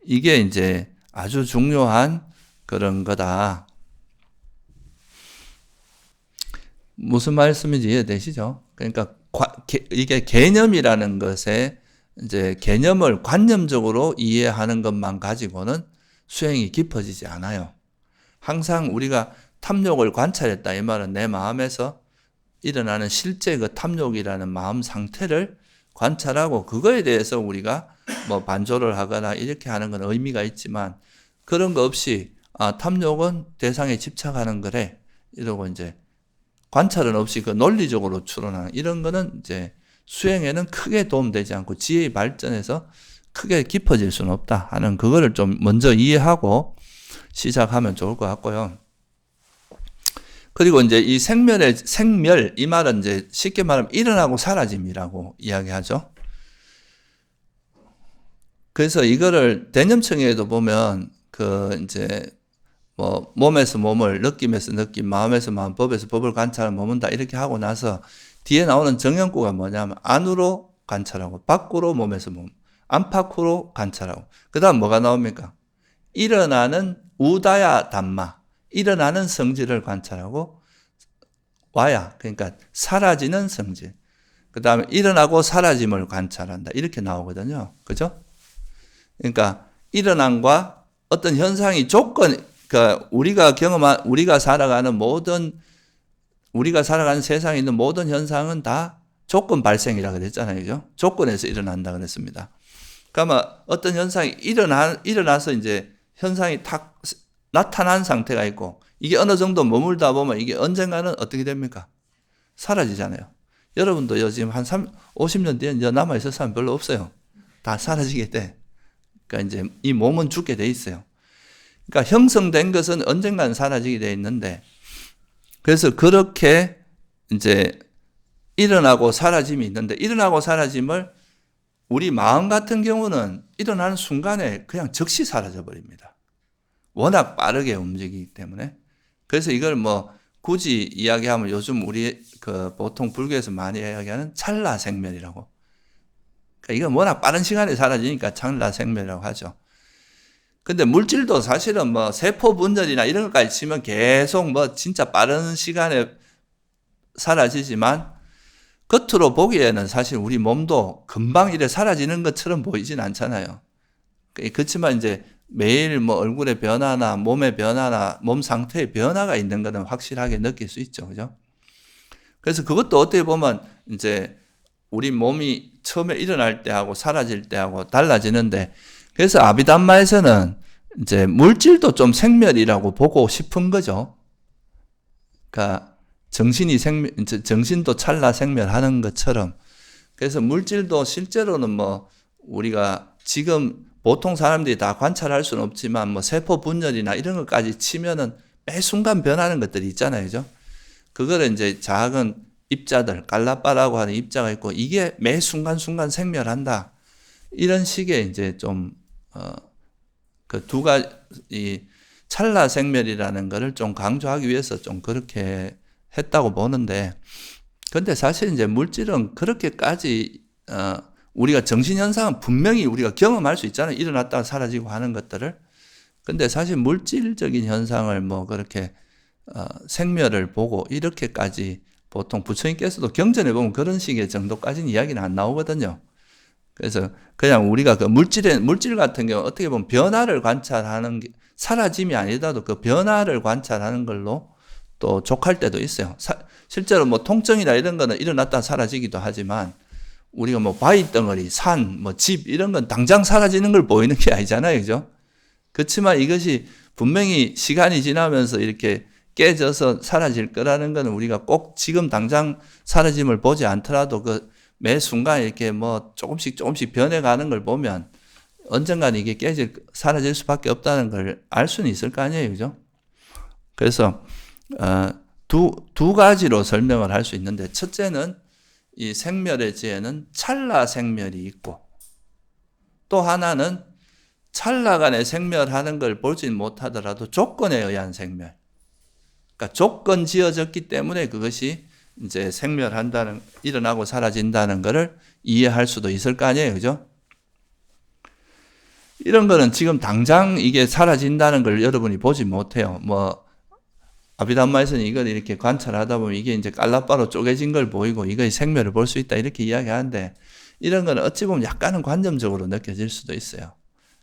이게 이제 아주 중요한 그런 거다. 무슨 말씀인지 이해되시죠? 그러니까 이게 개념이라는 것에 이제 개념을 관념적으로 이해하는 것만 가지고는 수행이 깊어지지 않아요. 항상 우리가 탐욕을 관찰했다 이 말은 내 마음에서 일어나는 실제 그 탐욕이라는 마음 상태를 관찰하고 그거에 대해서 우리가 뭐 반조를 하거나 이렇게 하는 건 의미가 있지만 그런 거 없이 탐욕은 대상에 집착하는 거래 이러고 이제 관찰은 없이 그 논리적으로 추론하는 이런 거는 이제 수행에는 크게 도움되지 않고 지혜의 발전에서 크게 깊어질 수는 없다 하는 그거를 좀 먼저 이해하고 시작하면 좋을 것 같고요. 그리고 이제 이 생멸 이 말은 이제 쉽게 말하면 일어나고 사라짐이라고 이야기하죠. 그래서 이거를 대념청에도 보면 그 이제 뭐 몸에서 몸을, 느낌에서 느낌, 마음에서 마음, 법에서 법을 관찰하는 머문다 이렇게 하고 나서 뒤에 나오는 정연구가 뭐냐면 안으로 관찰하고 밖으로 몸에서 몸, 안팎으로 관찰하고 그 다음 뭐가 나옵니까? 일어나는 우다야 담마, 일어나는 성질을 관찰하고 와야, 그러니까 사라지는 성질, 그 다음에 일어나고 사라짐을 관찰한다 이렇게 나오거든요. 그죠? 그러니까 일어남과 어떤 현상이 그러니까 우리가 살아가는 세상에 있는 모든 현상은 다 조건 발생이라고 그랬잖아요. 그죠? 조건에서 일어난다 그랬습니다. 그러면 어떤 현상이 일어나서 이제 현상이 탁 나타난 상태가 있고 이게 어느 정도 머물다 보면 이게 언젠가는 어떻게 됩니까? 사라지잖아요. 여러분도 지금 한 50년 뒤에 이제 남아있을 사람 별로 없어요. 다 사라지게 돼. 그러니까 이제 이 몸은 죽게 돼 있어요. 그러니까 형성된 것은 언젠가는 사라지게 돼 있는데 그래서 그렇게 이제 일어나고 사라짐이 있는데 일어나고 사라짐을 우리 마음 같은 경우는 일어나는 순간에 그냥 즉시 사라져 버립니다. 워낙 빠르게 움직이기 때문에. 그래서 이걸 뭐 굳이 이야기하면 요즘 우리 그 보통 불교에서 많이 이야기하는 찰나생멸이라고. 그러니까 이건 워낙 빠른 시간에 사라지니까 찰나생멸이라고 하죠. 근데 물질도 사실은 뭐 세포 분열이나 이런 것까지 치면 계속 뭐 진짜 빠른 시간에 사라지지만 겉으로 보기에는 사실 우리 몸도 금방 이래 사라지는 것처럼 보이진 않잖아요. 그렇지만 이제 매일 뭐 얼굴의 변화나 몸의 변화나 몸 상태의 변화가 있는 것은 확실하게 느낄 수 있죠. 그죠? 그래서 그것도 어떻게 보면 이제 우리 몸이 처음에 일어날 때하고 사라질 때하고 달라지는데 그래서 아비담마에서는 이제 물질도 좀 생멸이라고 보고 싶은 거죠. 그러니까 정신도 찰나 생멸하는 것처럼. 그래서 물질도 실제로는 뭐 우리가 지금 보통 사람들이 다 관찰할 수는 없지만 뭐 세포 분열이나 이런 것까지 치면은 매 순간 변하는 것들이 있잖아요. 그죠? 그거를 이제 작은 입자들, 깔라빠라고 하는 입자가 있고 이게 매 순간순간 생멸한다. 이런 식의 이제 좀 그 두 가지 이 찰나 생멸이라는 거를 좀 강조하기 위해서 좀 그렇게 했다고 보는데, 근데 사실 이제 물질은 그렇게까지 우리가 정신현상은 분명히 우리가 경험할 수 있잖아요. 일어났다가 사라지고 하는 것들을. 근데 사실 물질적인 현상을 뭐 그렇게 생멸을 보고 이렇게까지 보통 부처님께서도 경전에 보면 그런 식의 정도까지는 이야기는 안 나오거든요. 그래서 그냥 우리가 그 물질 같은 경우 어떻게 보면 변화를 관찰하는 게 사라짐이 아니더라도 그 변화를 관찰하는 걸로 또 족할 때도 있어요. 실제로 뭐 통증이나 이런 거는 일어났다 사라지기도 하지만 우리가 뭐 바위 덩어리, 산, 뭐 집 이런 건 당장 사라지는 걸 보이는 게 아니잖아요. 그죠? 그렇지만 이것이 분명히 시간이 지나면서 이렇게 깨져서 사라질 거라는 거는 우리가 꼭 지금 당장 사라짐을 보지 않더라도 그 매 순간 이렇게 뭐 조금씩 변해가는 걸 보면 언젠가는 이게 사라질 수밖에 없다는 걸 알 수는 있을 거 아니에요. 그죠? 그래서 두 가지로 설명을 할 수 있는데 첫째는 이 생멸의 지혜는 찰나 생멸이 있고 또 하나는 찰나간에 생멸하는 걸 보진 못하더라도 조건에 의한 생멸. 그러니까 조건 지어졌기 때문에 그것이 이제 일어나고 사라진다는 것을 이해할 수도 있을 거 아니에요. 그죠? 이런 거는 지금 당장 이게 사라진다는 걸 여러분이 보지 못해요. 뭐, 아비담마에서는 이걸 이렇게 관찰하다 보면 이게 이제 깔라빠로 쪼개진 걸 보이고 이거의 생멸을 볼 수 있다 이렇게 이야기하는데 이런 거는 어찌 보면 약간은 관념적으로 느껴질 수도 있어요.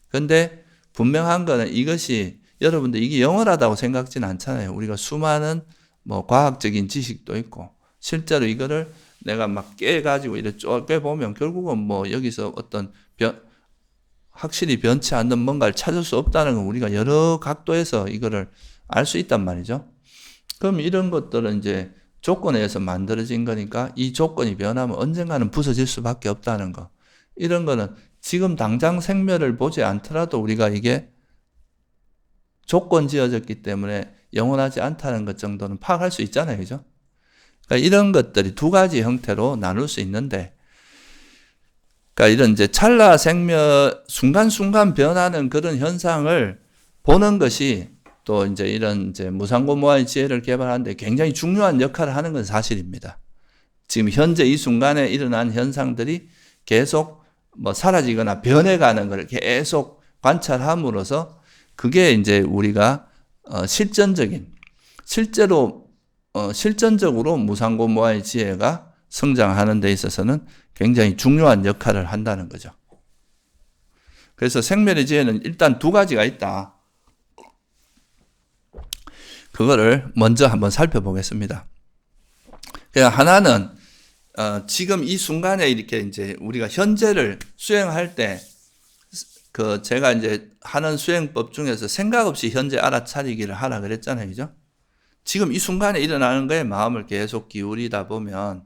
근데 분명한 거는 이것이 여러분들 이게 영원하다고 생각지는 않잖아요. 우리가 수많은 뭐 과학적인 지식도 있고 실제로 이거를 내가 막 깨가지고 이렇게 쪼개보면 결국은 뭐 여기서 어떤 확실히 변치 않는 뭔가를 찾을 수 없다는 건 우리가 여러 각도에서 이거를 알 수 있단 말이죠. 그럼 이런 것들은 이제 조건에 의해서 만들어진 거니까 이 조건이 변하면 언젠가는 부서질 수밖에 없다는 거. 이런 거는 지금 당장 생멸을 보지 않더라도 우리가 이게 조건 지어졌기 때문에 영원하지 않다는 것 정도는 파악할 수 있잖아요. 그죠? 그러니까 이런 것들이 두 가지 형태로 나눌 수 있는데, 그러니까 이런 이제 찰나 생멸, 순간순간 변하는 그런 현상을 보는 것이 또 이제 이런 이제 무상고무와의 지혜를 개발하는데 굉장히 중요한 역할을 하는 건 사실입니다. 지금 현재 이 순간에 일어난 현상들이 계속 뭐 사라지거나 변해가는 걸 계속 관찰함으로써 그게 이제 우리가 실전적으로 무상고무와의 지혜가 성장하는 데 있어서는 굉장히 중요한 역할을 한다는 거죠. 그래서 생멸의 지혜는 일단 두 가지가 있다. 그거를 먼저 한번 살펴보겠습니다. 그냥 하나는 지금 이 순간에 이렇게 이제 우리가 현재를 수행할 때 제가 이제 하는 수행법 중에서 생각 없이 현재 알아차리기를 하라 그랬잖아요. 그죠? 지금 이 순간에 일어나는 거에 마음을 계속 기울이다 보면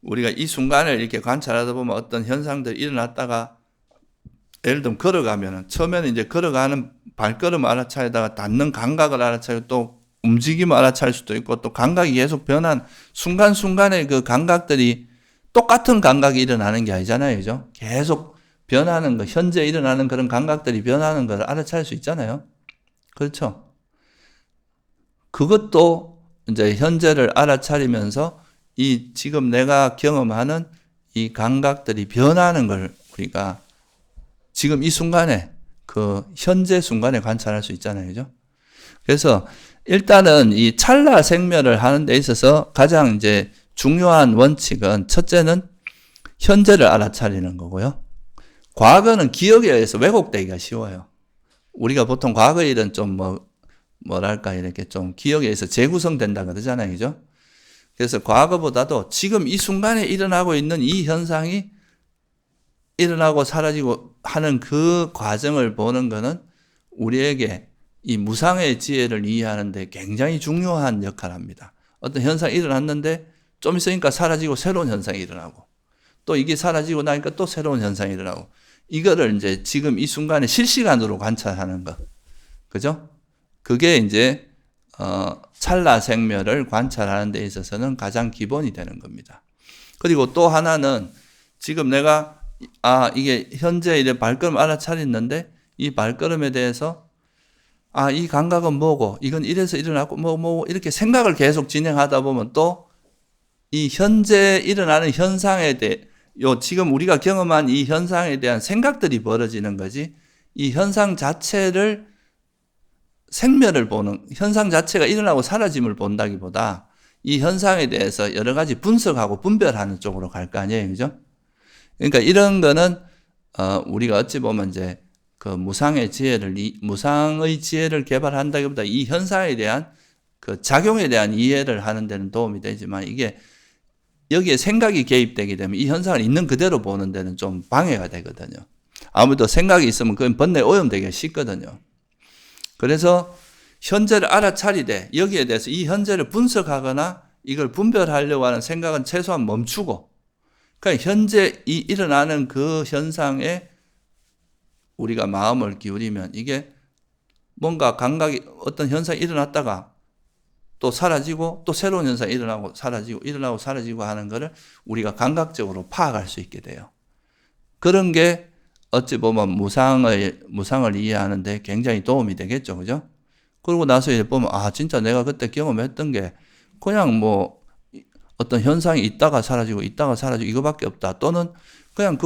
우리가 이 순간을 이렇게 관찰하다 보면 어떤 현상들이 일어났다가 예를 들면 걸어가면은 처음에는 이제 걸어가는 발걸음을 알아차리다가 닿는 감각을 알아차리고 또 움직임을 알아차릴 수도 있고 또 감각이 계속 변한 순간순간에 그 감각들이 똑같은 감각이 일어나는 게 아니잖아요. 그죠? 계속 변하는 거, 현재 일어나는 그런 감각들이 변하는 걸 알아차릴 수 있잖아요. 그렇죠? 그것도 이제 현재를 알아차리면서 이 지금 내가 경험하는 이 감각들이 변하는 걸 우리가 지금 이 순간에 그 현재 순간에 관찰할 수 있잖아요. 그죠? 그래서 일단은 이 찰나 생멸을 하는 데 있어서 가장 이제 중요한 원칙은 첫째는 현재를 알아차리는 거고요. 과거는 기억에 의해서 왜곡되기가 쉬워요. 우리가 보통 과거 일은 좀 뭐랄까 이렇게 좀 기억에 의해서 재구성된다 그러잖아요. 그죠? 그래서 과거보다도 지금 이 순간에 일어나고 있는 이 현상이 일어나고 사라지고 하는 그 과정을 보는 거는 우리에게 이 무상의 지혜를 이해하는데 굉장히 중요한 역할을 합니다. 어떤 현상이 일어났는데 좀 있으니까 사라지고 새로운 현상이 일어나고 또 이게 사라지고 나니까 또 새로운 현상이 일어나고 이거를 이제 지금 이 순간에 실시간으로 관찰하는 것. 그죠? 그게 이제 찰나 생멸을 관찰하는 데 있어서는 가장 기본이 되는 겁니다. 그리고 또 하나는 지금 내가 이게 현재 이제 발걸음 알아차렸는데 이 발걸음에 대해서 이 감각은 뭐고 이건 이래서 일어났고 뭐 이렇게 생각을 계속 진행하다 보면 또 이 현재 일어나는 현상에 대해 지금 우리가 경험한 이 현상에 대한 생각들이 벌어지는 거지 이 현상 자체를 생멸을 보는 현상 자체가 일어나고 사라짐을 본다기보다 이 현상에 대해서 여러 가지 분석하고 분별하는 쪽으로 갈 거 아니에요. 그죠? 그러니까 이런 거는 우리가 어찌 보면 이제 그 무상의 지혜를 개발한다기보다 이 현상에 대한 그 작용에 대한 이해를 하는 데는 도움이 되지만 이게 여기에 생각이 개입되게 되면 이 현상을 있는 그대로 보는 데는 좀 방해가 되거든요. 아무래도 생각이 있으면 그건 번뇌 오염되기가 쉽거든요. 그래서 현재를 알아차리되 여기에 대해서 이 현재를 분석하거나 이걸 분별하려고 하는 생각은 최소한 멈추고 그러니까 현재 이 일어나는 그 현상에 우리가 마음을 기울이면 이게 뭔가 감각이 어떤 현상이 일어났다가 또 사라지고 또 새로운 현상이 일어나고 사라지고 하는 것을 우리가 감각적으로 파악할 수 있게 돼요. 그런 게 어찌 보면 무상을 이해하는 데 굉장히 도움이 되겠죠. 그죠? 그러고 나서 이제 보면 진짜 내가 그때 경험했던 게 그냥 뭐 어떤 현상이 있다가 사라지고 이거밖에 없다. 또는 그냥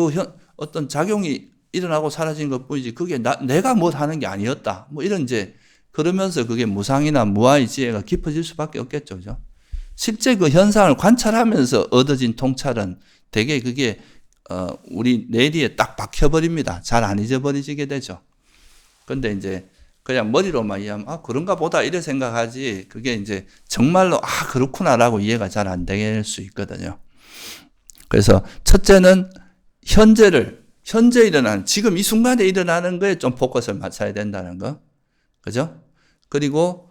어떤 작용이 일어나고 사라진 것 뿐이지 그게 내가 뭐 하는 게 아니었다. 뭐 이런 이제 그러면서 그게 무상이나 무아의 지혜가 깊어질 수밖에 없겠죠. 그죠? 실제 그 현상을 관찰하면서 얻어진 통찰은 되게 그게 우리 뇌리에 딱 박혀버립니다. 잘 안 잊어버리게 되죠. 근데 이제 그냥 머리로만 이해하면 아 그런가 보다 이래 생각하지 그게 이제 정말로 아 그렇구나라고 이해가 잘 안 될 수 있거든요. 그래서 첫째는 현재 일어나는 지금 이 순간에 일어나는 거에 좀 포커스를 맞춰야 된다는 거. 그죠? 그리고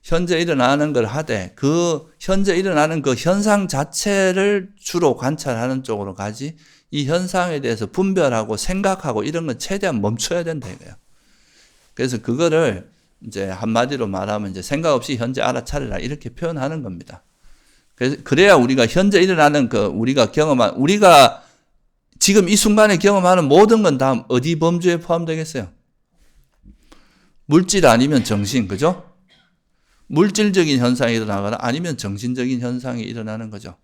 현재 일어나는 걸 하되 그 현재 일어나는 그 현상 자체를 주로 관찰하는 쪽으로 가지 이 현상에 대해서 분별하고 생각하고 이런 건 최대한 멈춰야 된다 이거예요. 그래서 그거를 이제 한마디로 말하면 이제 생각 없이 현재 알아차리라 이렇게 표현하는 겁니다. 그래야 우리가 현재 일어나는 우리가 지금 이 순간에 경험하는 모든 건 다 어디 범주에 포함되겠어요? 물질 아니면 정신, 그죠? 물질적인 현상이 일어나거나 아니면 정신적인 현상이 일어나는 거죠.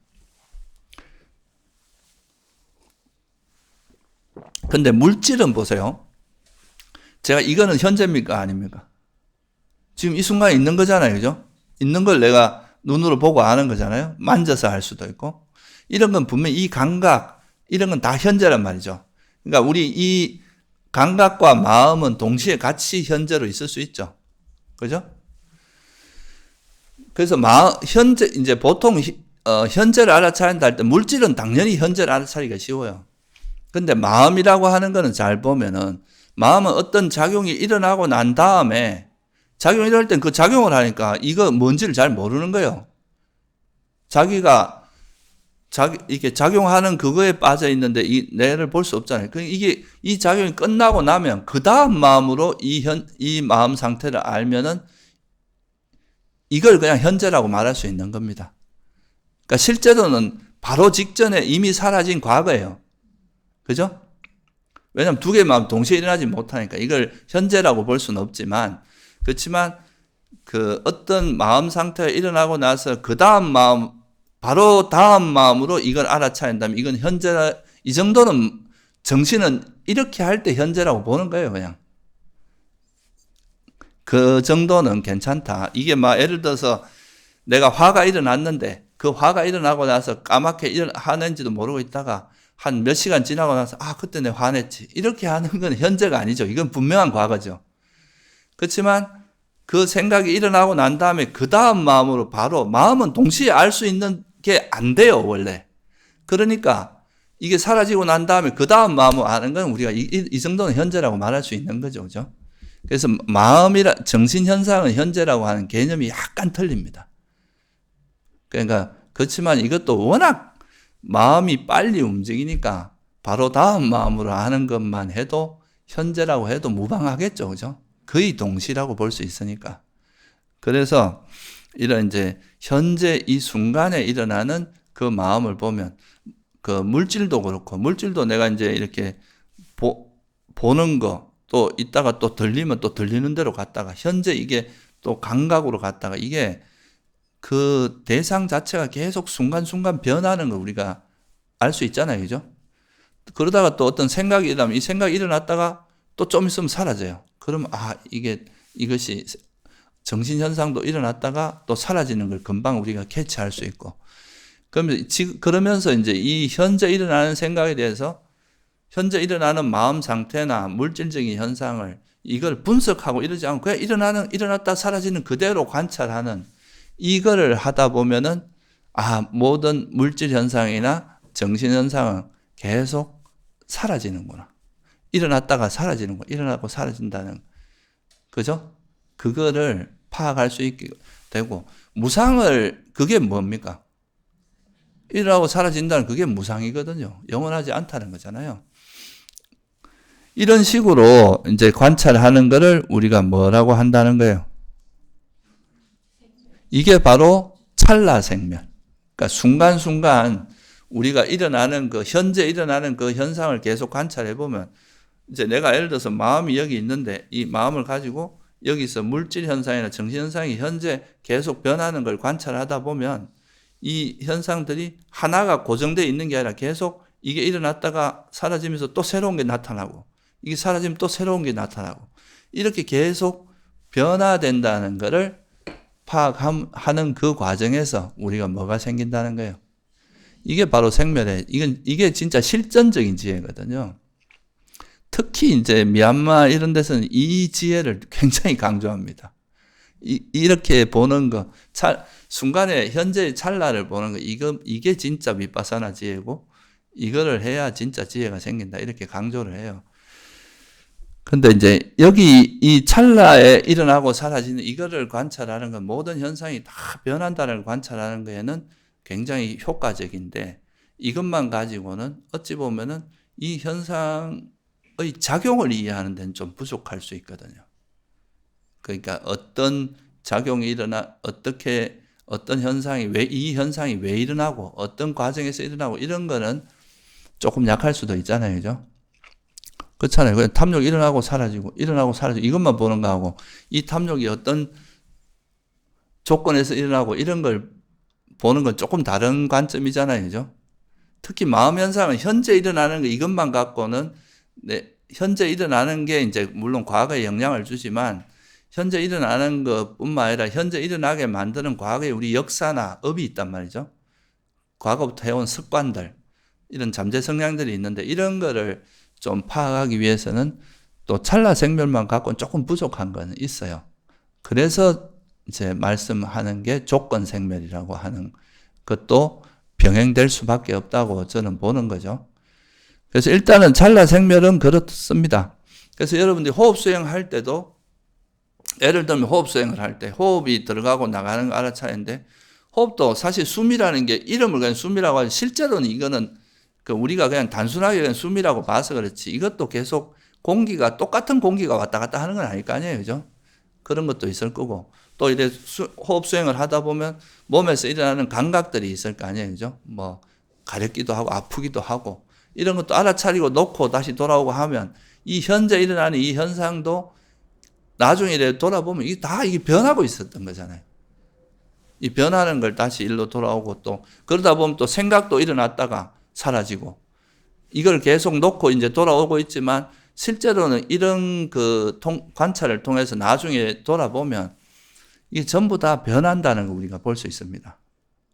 근데 물질은 보세요. 제가 이거는 현재입니까? 아닙니까? 지금 이 순간에 있는 거잖아요. 그죠? 있는 걸 내가 눈으로 보고 아는 거잖아요. 만져서 알 수도 있고. 이런 건 분명히 이 감각, 이런 건 다 현재란 말이죠. 그러니까 우리 이 감각과 마음은 동시에 같이 현재로 있을 수 있죠. 그죠? 그래서 이제 보통, 현재를 알아차린다 할 때 물질은 당연히 현재를 알아차리기가 쉬워요. 근데 마음이라고 하는 거는 잘 보면은 마음은 어떤 작용이 일어나고 난 다음에 작용이 일어날 땐 그 작용을 하니까 이거 뭔지를 잘 모르는 거예요. 이게 작용하는 그거에 빠져 있는데 이 내를 볼 수 없잖아요. 이게 이 작용이 끝나고 나면 그 다음 마음으로 이 마음 상태를 알면은 이걸 그냥 현재라고 말할 수 있는 겁니다. 그러니까 실제로는 바로 직전에 이미 사라진 과거예요. 그죠? 왜냐하면 두 개의 마음 동시에 일어나지 못하니까 이걸 현재라고 볼 수는 없지만 그렇지만 그 어떤 마음 상태가 일어나고 나서 그 다음 마음 바로 다음 마음으로 이걸 알아차린다면 이건 현재 이 정도는 정신은 이렇게 할 때 현재라고 보는 거예요. 그냥 그 정도는 괜찮다. 이게 예를 들어서 내가 화가 일어났는데 그 화가 일어나고 나서 까맣게 하는지도 모르고 있다가 한 몇 시간 지나고 나서 그때 내가 화냈지 이렇게 하는 건 현재가 아니죠. 이건 분명한 과거죠. 그렇지만 그 생각이 일어나고 난 다음에 그 다음 마음으로 바로 마음은 동시에 알 수 있는 게 안 돼요 정원래. 그러니까 이게 사라지고 난 다음에 그 다음 마음을 아는 건 우리가 이 정도는 현재라고 말할 수 있는 거죠. 그죠? 그래서 정신현상은 현재라고 하는 개념이 약간 틀립니다. 그러니까 그렇지만 이것도 워낙 마음이 빨리 움직이니까 바로 다음 마음으로 아는 것만 해도 현재라고 해도 무방하겠죠. 그죠? 거의 동시라고 볼 수 있으니까. 그래서 이런 이제 현재 이 순간에 일어나는 그 마음을 보면 그 물질도 그렇고 물질도 내가 이제 이렇게 보는 거 또 있다가 또 들리면 또 들리는 대로 갔다가 현재 이게 또 감각으로 갔다가 이게 그 대상 자체가 계속 순간순간 변하는 걸 우리가 알 수 있잖아요. 그죠? 그러다가 또 어떤 생각이 일어나면 이 생각이 일어났다가 또 좀 있으면 사라져요. 그러면 이것이 정신현상도 일어났다가 또 사라지는 걸 금방 우리가 캐치할 수 있고 그러면서 이제 이 현재 일어나는 생각에 대해서 현재 일어나는 마음 상태나 물질적인 현상을 이걸 분석하고 이러지 않고 그냥 일어났다 사라지는 그대로 관찰하는 이거를 하다 보면은 모든 물질 현상이나 정신 현상은 계속 사라지는구나. 일어났다가 사라지는구나. 일어나고 사라진다는 그죠? 그거를 파악할 수 있게 되고 무상을 그게 뭡니까? 일어나고 사라진다는 그게 무상이거든요. 영원하지 않다는 거잖아요. 이런 식으로 이제 관찰하는 거를 우리가 뭐라고 한다는 거예요? 이게 바로 찰나생멸. 그러니까 순간순간 우리가 현재 일어나는 그 현상을 계속 관찰해 보면 이제 내가 예를 들어서 마음이 여기 있는데 이 마음을 가지고 여기서 물질 현상이나 정신 현상이 현재 계속 변하는 걸 관찰하다 보면 이 현상들이 하나가 고정되어 있는 게 아니라 계속 이게 일어났다가 사라지면서 또 새로운 게 나타나고 이게 사라지면 또 새로운 게 나타나고 이렇게 계속 변화된다는 것을 파악하는 그 과정에서 우리가 뭐가 생긴다는 거예요? 이게 바로 생멸의, 이게 진짜 실전적인 지혜거든요. 특히 이제 미얀마 이런 데서는 이 지혜를 굉장히 강조합니다. 이렇게 보는 거, 순간에 현재의 찰나를 보는 거, 이게 진짜 비파사나 지혜고, 이거를 해야 진짜 지혜가 생긴다. 이렇게 강조를 해요. 근데 이제 여기 이 찰나에 일어나고 사라지는 이거를 관찰하는 건 모든 현상이 다 변한다는 걸 관찰하는 거에는 굉장히 효과적인데, 이것만 가지고는 어찌 보면은 이 현상의 작용을 이해하는 데는 좀 부족할 수 있거든요. 그러니까 어떤 작용이 어떤 현상이 이 현상이 왜 일어나고 어떤 과정에서 일어나고 이런 거는 조금 약할 수도 있잖아요. 그죠? 그렇잖아요. 그냥 탐욕이 일어나고 사라지고 이것만 보는 거하고 이 탐욕이 어떤 조건에서 일어나고 이런 걸 보는 건 조금 다른 관점이잖아요. 그죠? 특히 마음 현상은 현재 일어나는 거 이것만 갖고는 현재 일어나는 게 이제 물론 과거에 영향을 주지만 현재 일어나는 것뿐만 아니라 현재 일어나게 만드는 과거의 우리 역사나 업이 있단 말이죠. 과거부터 해온 습관들, 이런 잠재 성향들이 있는데 이런 거를 좀 파악하기 위해서는 또 찰나 생멸만 갖고는 조금 부족한 건 있어요. 그래서 이제 말씀하는 게 조건 생멸이라고 하는 것도 병행될 수밖에 없다고 저는 보는 거죠. 그래서 일단은 찰나 생멸은 그렇습니다. 그래서 여러분들이 호흡 수행할 때도 예를 들면 호흡 수행을 할 때 호흡이 들어가고 나가는 거 알아차리는데 호흡도 사실 숨이라는 게 이름을 그냥 숨이라고 하지 실제로는 이거는 우리가 그냥 단순하게 그냥 숨이라고 봐서 그렇지 이것도 계속 똑같은 공기가 왔다 갔다 하는 건 아닐 거 아니에요. 그죠? 그런 것도 있을 거고 또 이래 호흡 수행을 하다 보면 몸에서 일어나는 감각들이 있을 거 아니에요. 그죠? 뭐 가렵기도 하고 아프기도 하고 이런 것도 알아차리고 놓고 다시 돌아오고 하면 이 현재 일어나는 이 현상도 나중에 이래 돌아보면 이게 변하고 있었던 거잖아요. 이 변하는 걸 다시 일로 돌아오고 또 그러다 보면 또 생각도 일어났다가 사라지고 이걸 계속 놓고 이제 돌아오고 있지만 실제로는 이런 관찰을 통해서 나중에 돌아보면 이게 전부 다 변한다는 걸 우리가 볼 수 있습니다.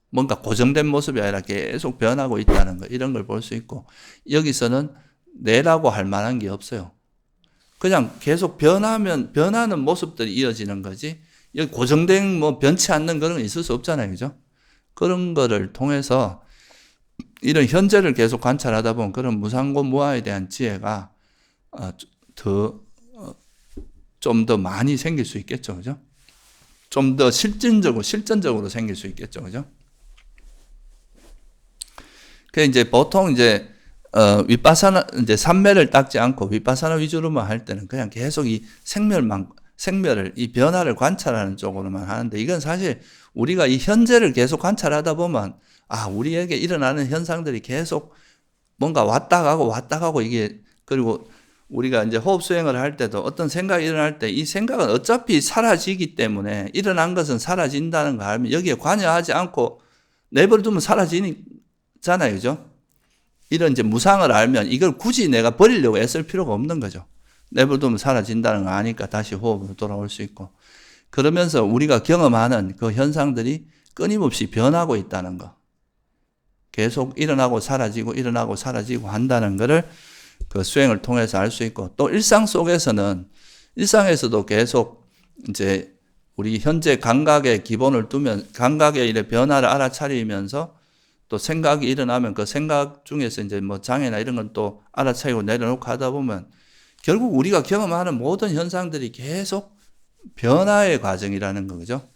뭔가 고정된 모습이 아니라 계속 변하고 있다는 거 이런 걸 볼 수 있고 여기서는 내라고 할 만한 게 없어요. 그냥 계속 변하는 모습들이 이어지는 거지, 여기 고정된 변치 않는 그런 건 있을 수 없잖아요. 그죠? 그런 거를 통해서 이런 현재를 계속 관찰하다 보면 그런 무상고 무아에 대한 지혜가 좀 더 많이 생길 수 있겠죠. 그죠? 좀 더 실전적으로 생길 수 있겠죠. 그죠? 그 이제 보통 위파사나 이제 삼매를 닦지 않고 위파사나 위주로만 할 때는 그냥 계속 이 생멸을 이 변화를 관찰하는 쪽으로만 하는데 이건 사실 우리가 이 현재를 계속 관찰하다 보면 우리에게 일어나는 현상들이 계속 뭔가 왔다 가고 이게 그리고 우리가 이제 호흡 수행을 할 때도 어떤 생각이 일어날 때 이 생각은 어차피 사라지기 때문에 일어난 것은 사라진다는 걸 알면 여기에 관여하지 않고 내버려두면 사라지잖아요. 그죠? 이런 이제 무상을 알면 이걸 굳이 내가 버리려고 애쓸 필요가 없는 거죠. 내버려두면 사라진다는 걸 아니까 다시 호흡으로 돌아올 수 있고 그러면서 우리가 경험하는 그 현상들이 끊임없이 변하고 있다는 거 계속 일어나고 사라지고 한다는 것을 그 수행을 통해서 알 수 있고 또 일상에서도 계속 이제 우리 현재 감각의 기본을 두면 감각의 일의 변화를 알아차리면서 또 생각이 일어나면 그 생각 중에서 이제 장애나 이런 건 또 알아차리고 내려놓고 하다 보면 결국 우리가 경험하는 모든 현상들이 계속 변화의 과정이라는 거죠.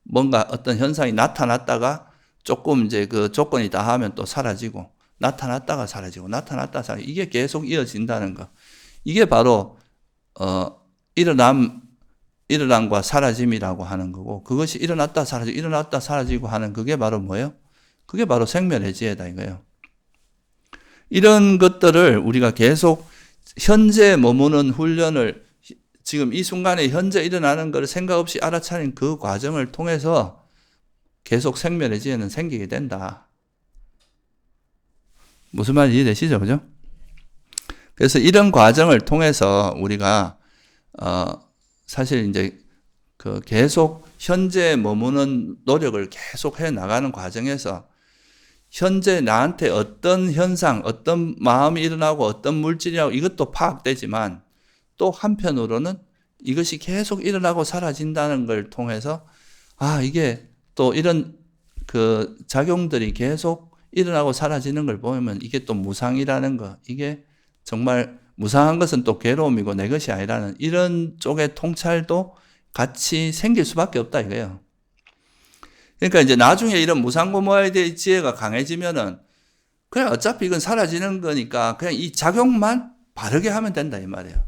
뭔가 어떤 현상이 나타났다가 조금 이제 그 조건이 다하면 또 사라지고 나타났다가 사라지고 이게 계속 이어진다는 거. 이게 바로 일어남과 사라짐이라고 하는 거고 그것이 일어났다 사라지고 하는 그게 바로 뭐예요? 그게 바로 생멸의 지혜다 이거예요. 이런 것들을 우리가 계속 현재 머무는 훈련을 지금 이 순간에 현재 일어나는 것을 생각 없이 알아차린 그 과정을 통해서 계속 생멸의 지혜는 생기게 된다. 무슨 말인지 이해되시죠? 그죠? 그래서 이런 과정을 통해서 우리가 사실 이제 계속 현재 머무는 노력을 계속 해 나가는 과정에서 현재 나한테 어떤 현상, 어떤 마음이 일어나고 어떤 물질이라고 이것도 파악되지만 또 한편으로는 이것이 계속 일어나고 사라진다는 걸 통해서 이게 또 이런 그 작용들이 계속 일어나고 사라지는 걸 보면 이게 또 무상이라는 거, 이게 정말 무상한 것은 또 괴로움이고 내 것이 아니라는 이런 쪽의 통찰도 같이 생길 수밖에 없다 이거예요. 그러니까 이제 나중에 이런 무상고모에 대한 지혜가 강해지면은 그냥 어차피 이건 사라지는 거니까 그냥 이 작용만 바르게 하면 된다 이 말이에요.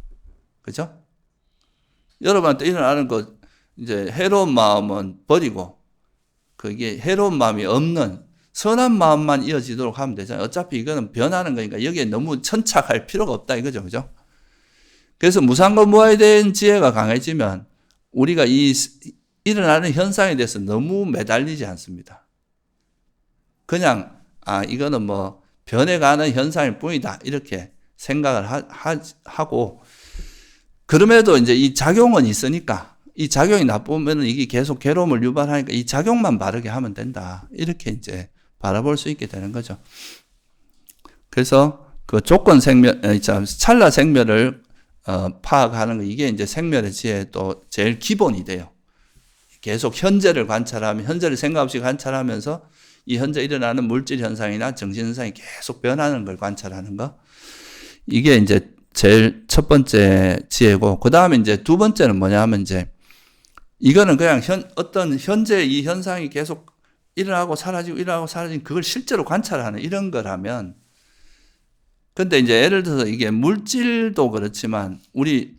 그죠? 여러분한테 일어나는 거 이제 해로운 마음은 버리고 그게 해로운 마음이 없는 선한 마음만 이어지도록 하면 되잖아요. 어차피 이거는 변하는 거니까 여기에 너무 천착할 필요가 없다 이거죠. 그죠? 그래서 무상고모에 대한 지혜가 강해지면 우리가 이 일어나는 현상에 대해서 너무 매달리지 않습니다. 그냥 이거는 뭐 변해가는 현상일 뿐이다 이렇게 생각을 하고 그럼에도 이제 이 작용은 있으니까 이 작용이 나쁘면 이게 계속 괴로움을 유발하니까 이 작용만 바르게 하면 된다 이렇게 이제 바라볼 수 있게 되는 거죠. 그래서 그 조건 생멸, 찰나 생멸을 파악하는 거 이게 이제 생멸의 지혜의 또 제일 기본이 돼요. 계속 현재를 관찰하면 현재를 생각 없이 관찰하면서 이 현재 일어나는 물질 현상이나 정신 현상이 계속 변하는 걸 관찰하는 거. 이게 이제 제일 첫 번째 지혜고 그 다음에 이제 두 번째는 뭐냐 하면 이제 이거는 그냥 어떤 현재 이 현상이 계속 일어나고 사라지고 일어나고 사라지고 그걸 실제로 관찰하는 이런 거라면 근데 이제 예를 들어서 이게 물질도 그렇지만 우리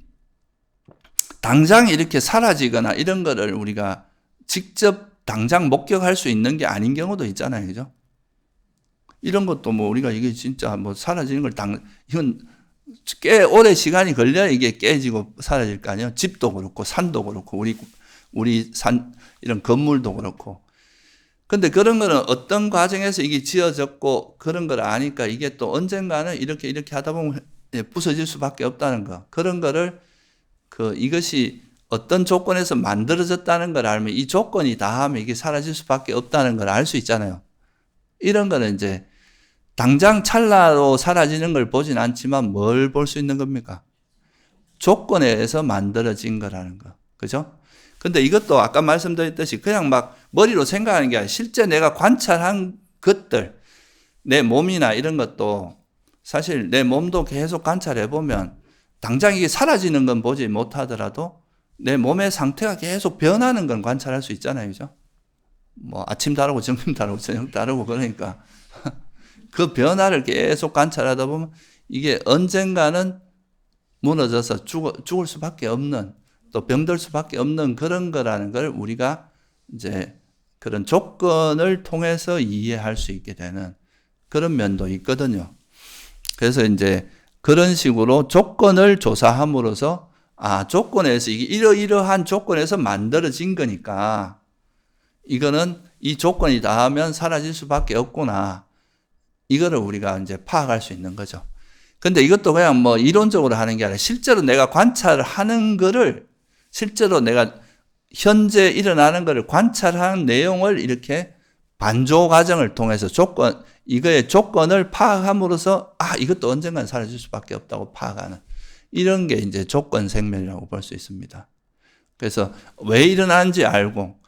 당장 이렇게 사라지거나 이런 거를 우리가 직접 당장 목격할 수 있는 게 아닌 경우도 있잖아요. 그죠? 이런 것도 뭐 우리가 이게 진짜 뭐 사라지는 걸 이건 꽤 오래 시간이 걸려야 이게 깨지고 사라질 거 아니에요. 집도 그렇고 산도 그렇고 우리 산 이런 건물도 그렇고. 근데 그런 거는 어떤 과정에서 이게 지어졌고 그런 걸 아니까 이게 또 언젠가는 이렇게 하다 보면 부서질 수밖에 없다는 거. 그런 거를 이것이 어떤 조건에서 만들어졌다는 걸 알면 이 조건이 다 하면 이게 사라질 수밖에 없다는 걸 알 수 있잖아요. 이런 거는 이제 당장 찰나로 사라지는 걸 보진 않지만 뭘 볼 수 있는 겁니까? 조건에 의해서 만들어진 거라는 거. 그죠? 근데 이것도 아까 말씀드렸듯이 그냥 막 머리로 생각하는 게 아니라 실제 내가 관찰한 것들, 내 몸이나 이런 것도 사실 내 몸도 계속 관찰해 보면 당장 이게 사라지는 건 보지 못하더라도 내 몸의 상태가 계속 변하는 건 관찰할 수 있잖아요. 그죠? 뭐 아침 다르고 점심 다르고 저녁 다르고 그러니까 그 변화를 계속 관찰하다 보면 이게 언젠가는 무너져서 죽을 수밖에 없는 또 병들 수밖에 없는 그런 거라는 걸 우리가 이제 그런 조건을 통해서 이해할 수 있게 되는 그런 면도 있거든요. 그래서 이제 그런 식으로 조건을 조사함으로써 조건에서 이게 이러이러한 조건에서 만들어진 거니까 이거는 이 조건이 닿으면 사라질 수밖에 없구나. 이거를 우리가 이제 파악할 수 있는 거죠. 근데 이것도 그냥 뭐 이론적으로 하는 게 아니라 실제로 내가 관찰하는 거를 실제로 내가 현재 일어나는 거를 관찰한 내용을 이렇게 반조 과정을 통해서 이거의 조건을 파악함으로써 이것도 언젠간 사라질 수밖에 없다고 파악하는 이런 게 이제 조건 생멸이라고 볼 수 있습니다. 그래서 왜 일어나는지 알고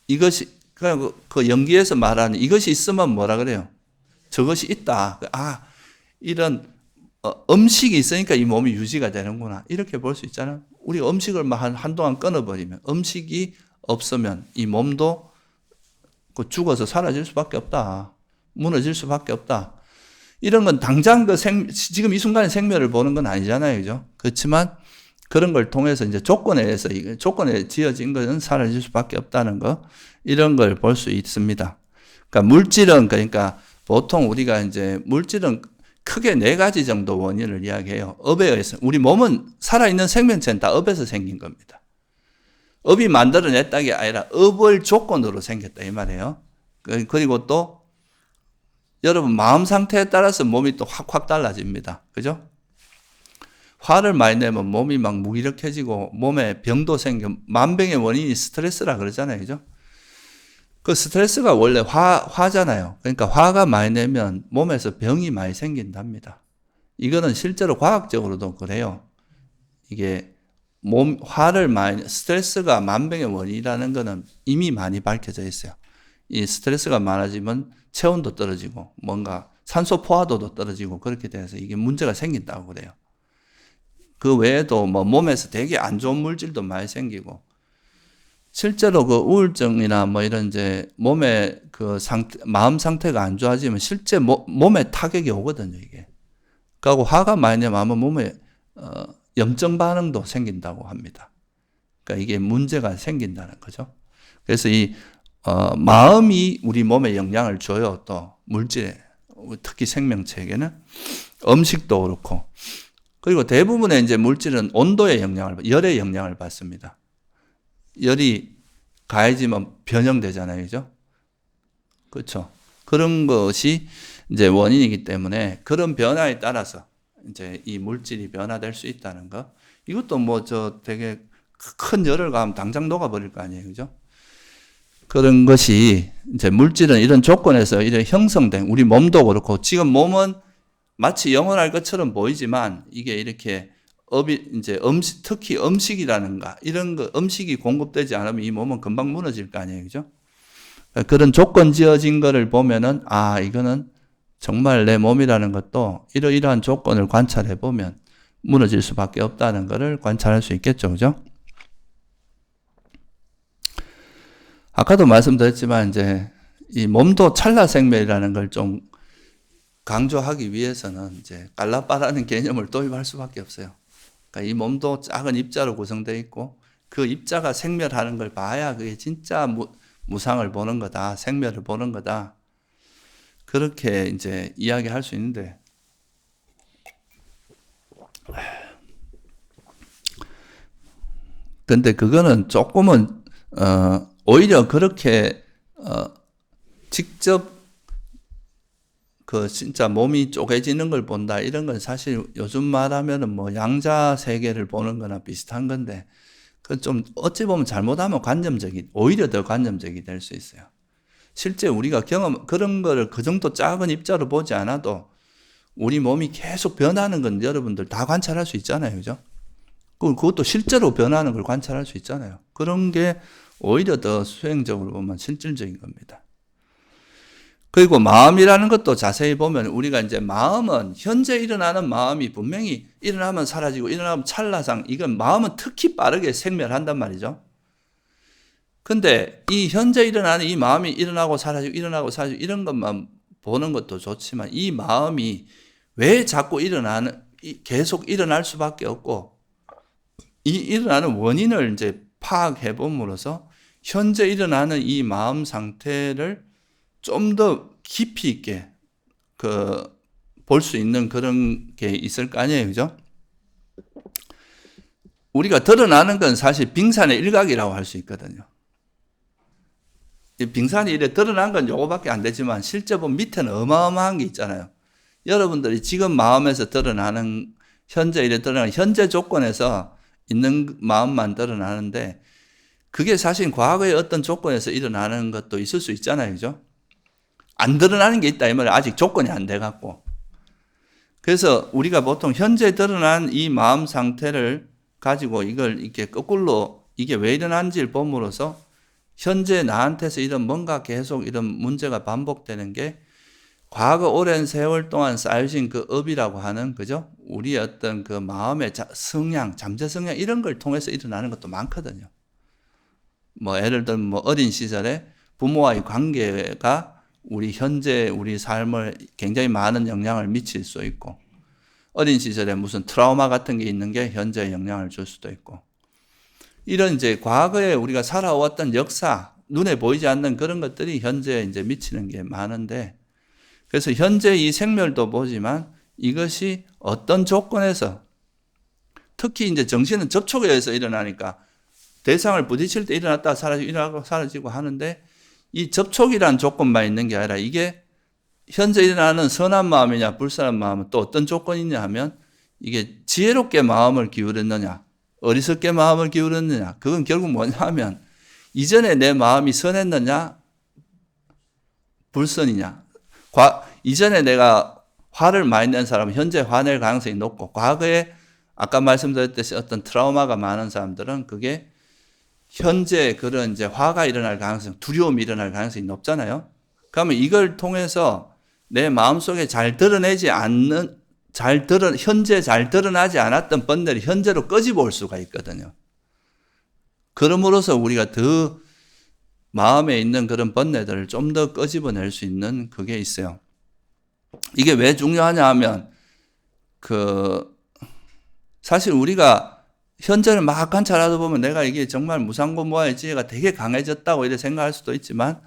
이것이 그 연기에서 말하는 이것이 있으면 뭐라 그래요? 저것이 있다. 이런 음식이 있으니까 이 몸이 유지가 되는구나. 이렇게 볼 수 있잖아요. 우리가 음식을 한동안 끊어버리면 음식이 없으면 이 몸도 죽어서 사라질 수밖에 없다. 무너질 수밖에 없다. 이런 건 당장 지금 이 순간에 생멸을 보는 건 아니잖아요. 그죠? 그렇지만 그런 걸 통해서 이제 조건에 지어진 것은 사라질 수밖에 없다는 거. 이런 걸 볼 수 있습니다. 그러니까 물질은 보통 우리가 이제 물질은 크게 4가지 정도 원인을 이야기해요. 업에 의해서. 우리 몸은 살아있는 생명체는 다 업에서 생긴 겁니다. 업이 만들어냈다는 게 아니라 업을 조건으로 생겼다 이 말이에요. 그리고 또 여러분 마음 상태에 따라서 몸이 또 확 달라집니다. 그죠? 화를 많이 내면 몸이 막 무기력해지고 몸에 병도 생겨 만병의 원인이 스트레스라 그러잖아요. 그죠? 그 스트레스가 원래 화잖아요. 그러니까 화가 많이 내면 몸에서 병이 많이 생긴답니다. 이거는 실제로 과학적으로도 그래요. 이게 스트레스가 만병의 원인이라는 거는 이미 많이 밝혀져 있어요. 이 스트레스가 많아지면 체온도 떨어지고 뭔가 산소 포화도도 떨어지고 그렇게 돼서 이게 문제가 생긴다고 그래요. 그 외에도 뭐 몸에서 되게 안 좋은 물질도 많이 생기고 실제로 그 우울증이나 뭐 이런 이제 몸의 그 마음 상태가 안 좋아지면 실제 몸에 타격이 오거든요, 이게. 그리고 화가 많이 나면 아마 몸에 염증 반응도 생긴다고 합니다. 그러니까 이게 문제가 생긴다는 거죠. 그래서 마음이 우리 몸에 영향을 줘요. 또 물질에, 특히 생명체에게는 음식도 그렇고. 그리고 대부분의 이제 물질은 온도의 열의 영향을 받습니다. 열이 가해지면 변형되잖아요, 그죠? 그렇죠. 그런 것이 이제 원인이기 때문에 그런 변화에 따라서 이제 이 물질이 변화될 수 있다는 거. 이것도 뭐 되게 큰 열을 가하면 당장 녹아버릴 거 아니에요, 그죠? 그런 것이 이제 물질은 이런 조건에서 이런 형성된 우리 몸도 그렇고 지금 몸은 마치 영원할 것처럼 보이지만 이게 이렇게 이제 특히 음식이라는가 이런 거 음식이 공급되지 않으면 이 몸은 금방 무너질 거 아니에요, 그죠? 그런 조건 지어진 거를 보면은 이거는 정말 내 몸이라는 것도 이러이러한 조건을 관찰해 보면 무너질 수밖에 없다는 것을 관찰할 수 있겠죠, 그죠? 아까도 말씀드렸지만 이제 이 몸도 찰나 생멸이라는 걸 좀 강조하기 위해서는 이제 깔라빠라는 개념을 도입할 수밖에 없어요. 그러니까 이 몸도 작은 입자로 구성되어 있고 그 입자가 생멸하는 걸 봐야 그게 진짜 무상을 보는 거다, 생멸을 보는 거다. 그렇게 이제 이야기할 수 있는데 근데 그거는 조금은 오히려 그렇게 직접 그 진짜 몸이 쪼개지는 걸 본다 이런 건 사실 요즘 말하면은 뭐 양자 세계를 보는 거나 비슷한 건데 그 좀 어찌 보면 잘못하면 오히려 더 관념적이 될 수 있어요. 실제 우리가 그런 거를 그 정도 작은 입자로 보지 않아도 우리 몸이 계속 변하는 건 여러분들 다 관찰할 수 있잖아요, 그죠? 그것도 실제로 변하는 걸 관찰할 수 있잖아요. 그런 게 오히려 더 수행적으로 보면 실질적인 겁니다. 그리고 마음이라는 것도 자세히 보면 우리가 이제 마음은 현재 일어나는 마음이 분명히 일어나면 사라지고 일어나면 찰나상 이건 마음은 특히 빠르게 생멸한단 말이죠. 근데 이 현재 일어나는 이 마음이 일어나고 사라지고 이런 것만 보는 것도 좋지만 이 마음이 왜 자꾸 계속 일어날 수밖에 없고 이 일어나는 원인을 이제 파악해 봄으로써 현재 일어나는 이 마음 상태를 좀 더 깊이 있게 볼 수 있는 그런 게 있을 거 아니에요, 그죠? 우리가 드러나는 건 사실 빙산의 일각이라고 할 수 있거든요. 이 빙산이 이래 드러난 건 요거밖에 안 되지만 실제 보면 밑에는 어마어마한 게 있잖아요. 여러분들이 지금 마음에서 드러나는 현재 조건에서 있는 마음만 드러나는데 그게 사실 과거의 어떤 조건에서 일어나는 것도 있을 수 있잖아요, 그죠? 안 드러나는 게 있다 이 말이에요. 아직 조건이 안 돼갖고. 그래서 우리가 보통 현재 드러난 이 마음 상태를 가지고 이걸 이렇게 거꾸로 이게 왜 일어난지를 봄으로써 현재 나한테서 이런 뭔가 계속 이런 문제가 반복되는 게 과거 오랜 세월 동안 쌓여진 그 업이라고 하는, 그죠? 우리의 어떤 그 마음의 성향, 잠재 성향 이런 걸 통해서 일어나는 것도 많거든요. 뭐 예를 들면 뭐 어린 시절에 부모와의 관계가 우리 삶을 굉장히 많은 영향을 미칠 수 있고 어린 시절에 무슨 트라우마 같은 게 있는 게 현재에 영향을 줄 수도 있고 이런 이제 과거에 우리가 살아왔던 역사, 눈에 보이지 않는 그런 것들이 현재에 이제 미치는 게 많은데 그래서 현재 이 생멸도 보지만 이것이 어떤 조건에서 특히 이제 정신은 접촉에 의해서 일어나니까 대상을 부딪힐 때 일어났다 일어나고 사라지고 하는데 이 접촉이란 조건만 있는 게 아니라 이게 현재 일어나는 선한 마음이냐 불선한 마음은 또 어떤 조건이 있냐 하면 이게 지혜롭게 마음을 기울였느냐 어리석게 마음을 기울였느냐 그건 결국 뭐냐 하면 이전에 내 마음이 선했느냐 불선이냐. 이전에 내가 화를 많이 낸 사람은 현재 화낼 가능성이 높고, 과거에 아까 말씀드렸듯이 어떤 트라우마가 많은 사람들은 그게 현재 그런 이제 화가 일어날 가능성, 두려움이 일어날 가능성이 높잖아요. 그러면 이걸 통해서 내 마음속에 현재 잘 드러나지 않았던 번뇌를 현재로 끄집어 올 수가 있거든요. 그럼으로써 우리가 더 마음에 있는 그런 번뇌들을 좀 더 끄집어낼 수 있는 그게 있어요. 이게 왜 중요하냐 하면, 사실 우리가 현재를 막 관찰하다 보면 내가 이게 정말 무상고무와의 지혜가 되게 강해졌다고 이렇게 생각할 수도 있지만,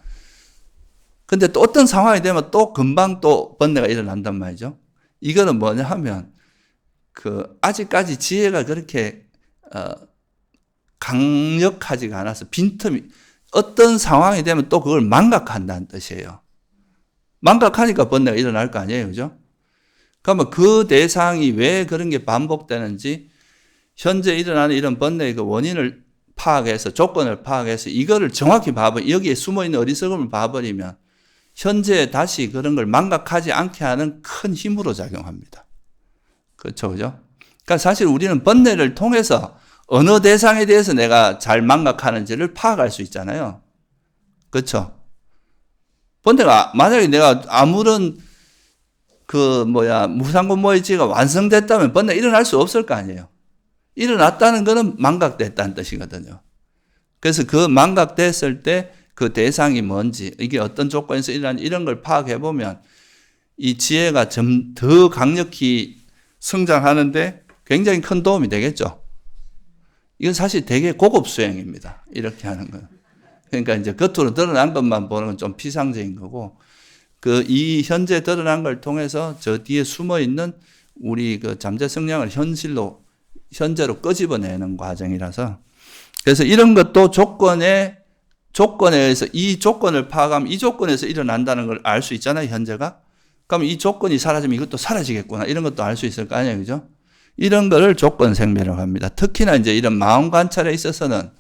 근데 또 어떤 상황이 되면 또 금방 또 번뇌가 일어난단 말이죠. 이거는 뭐냐 하면, 아직까지 지혜가 그렇게, 강력하지가 않아서 빈틈이, 어떤 상황이 되면 또 그걸 망각한다는 뜻이에요. 망각하니까 번뇌가 일어날 거 아니에요. 그죠? 그러면 그 대상이 왜 그런 게 반복되는지, 현재 일어나는 이런 번뇌의 그 원인을 파악해서, 조건을 파악해서 이거를 정확히 여기에 숨어있는 어리석음을 봐버리면 현재에 다시 그런 걸 망각하지 않게 하는 큰 힘으로 작용합니다. 그렇죠. 그죠? 그러니까 사실 우리는 번뇌를 통해서 어느 대상에 대해서 내가 잘 망각하는지를 파악할 수 있잖아요. 그렇죠? 번뇌가, 만약에 내가 아무런 무상고무의 지혜가 완성됐다면 번뇌가 일어날 수 없을 거 아니에요. 일어났다는 것은 망각됐다는 뜻이거든요. 그래서 그 망각됐을 때 그 대상이 뭔지, 이게 어떤 조건에서 일어나는지 이런 걸 파악해 보면 이 지혜가 좀 더 강력히 성장하는데 굉장히 큰 도움이 되겠죠. 이건 사실 되게 고급 수행입니다. 이렇게 하는 건. 그러니까 이제 겉으로 드러난 것만 보는 건 좀 피상적인 거고, 이 현재 드러난 걸 통해서 저 뒤에 숨어 있는 우리 잠재 성향을 현재로 끄집어내는 과정이라서, 그래서 이런 것도 조건에 의해서 이 조건을 파악하면 이 조건에서 일어난다는 걸 알 수 있잖아요, 현재가. 그럼 이 조건이 사라지면 이것도 사라지겠구나. 이런 것도 알 수 있을 거 아니에요, 그죠? 이런 거를 조건 생멸이라고 합니다. 특히나 이제 이런 마음 관찰에 있어서는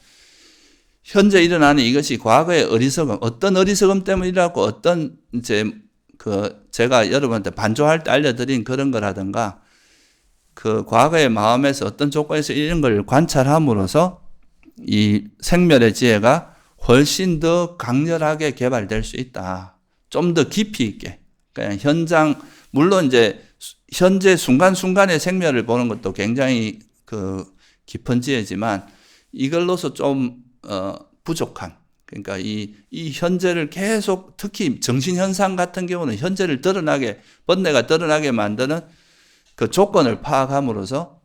현재 일어나는 이것이 과거의 어리석음, 어떤 어리석음 때문에 일어났고 어떤 이제 제가 여러분한테 반조할 때 알려드린 그런 거라든가 과거의 마음에서 어떤 조건에서 이런 걸 관찰함으로써 이 생멸의 지혜가 훨씬 더 강렬하게 개발될 수 있다. 좀 더 깊이 있게. 그냥 물론 이제 현재 순간순간의 생멸을 보는 것도 굉장히 깊은 지혜지만 이걸로서 좀 부족한, 그러니까 이 현재를 계속, 특히 정신현상 같은 경우는 현재를 번뇌가 드러나게 만드는 그 조건을 파악함으로써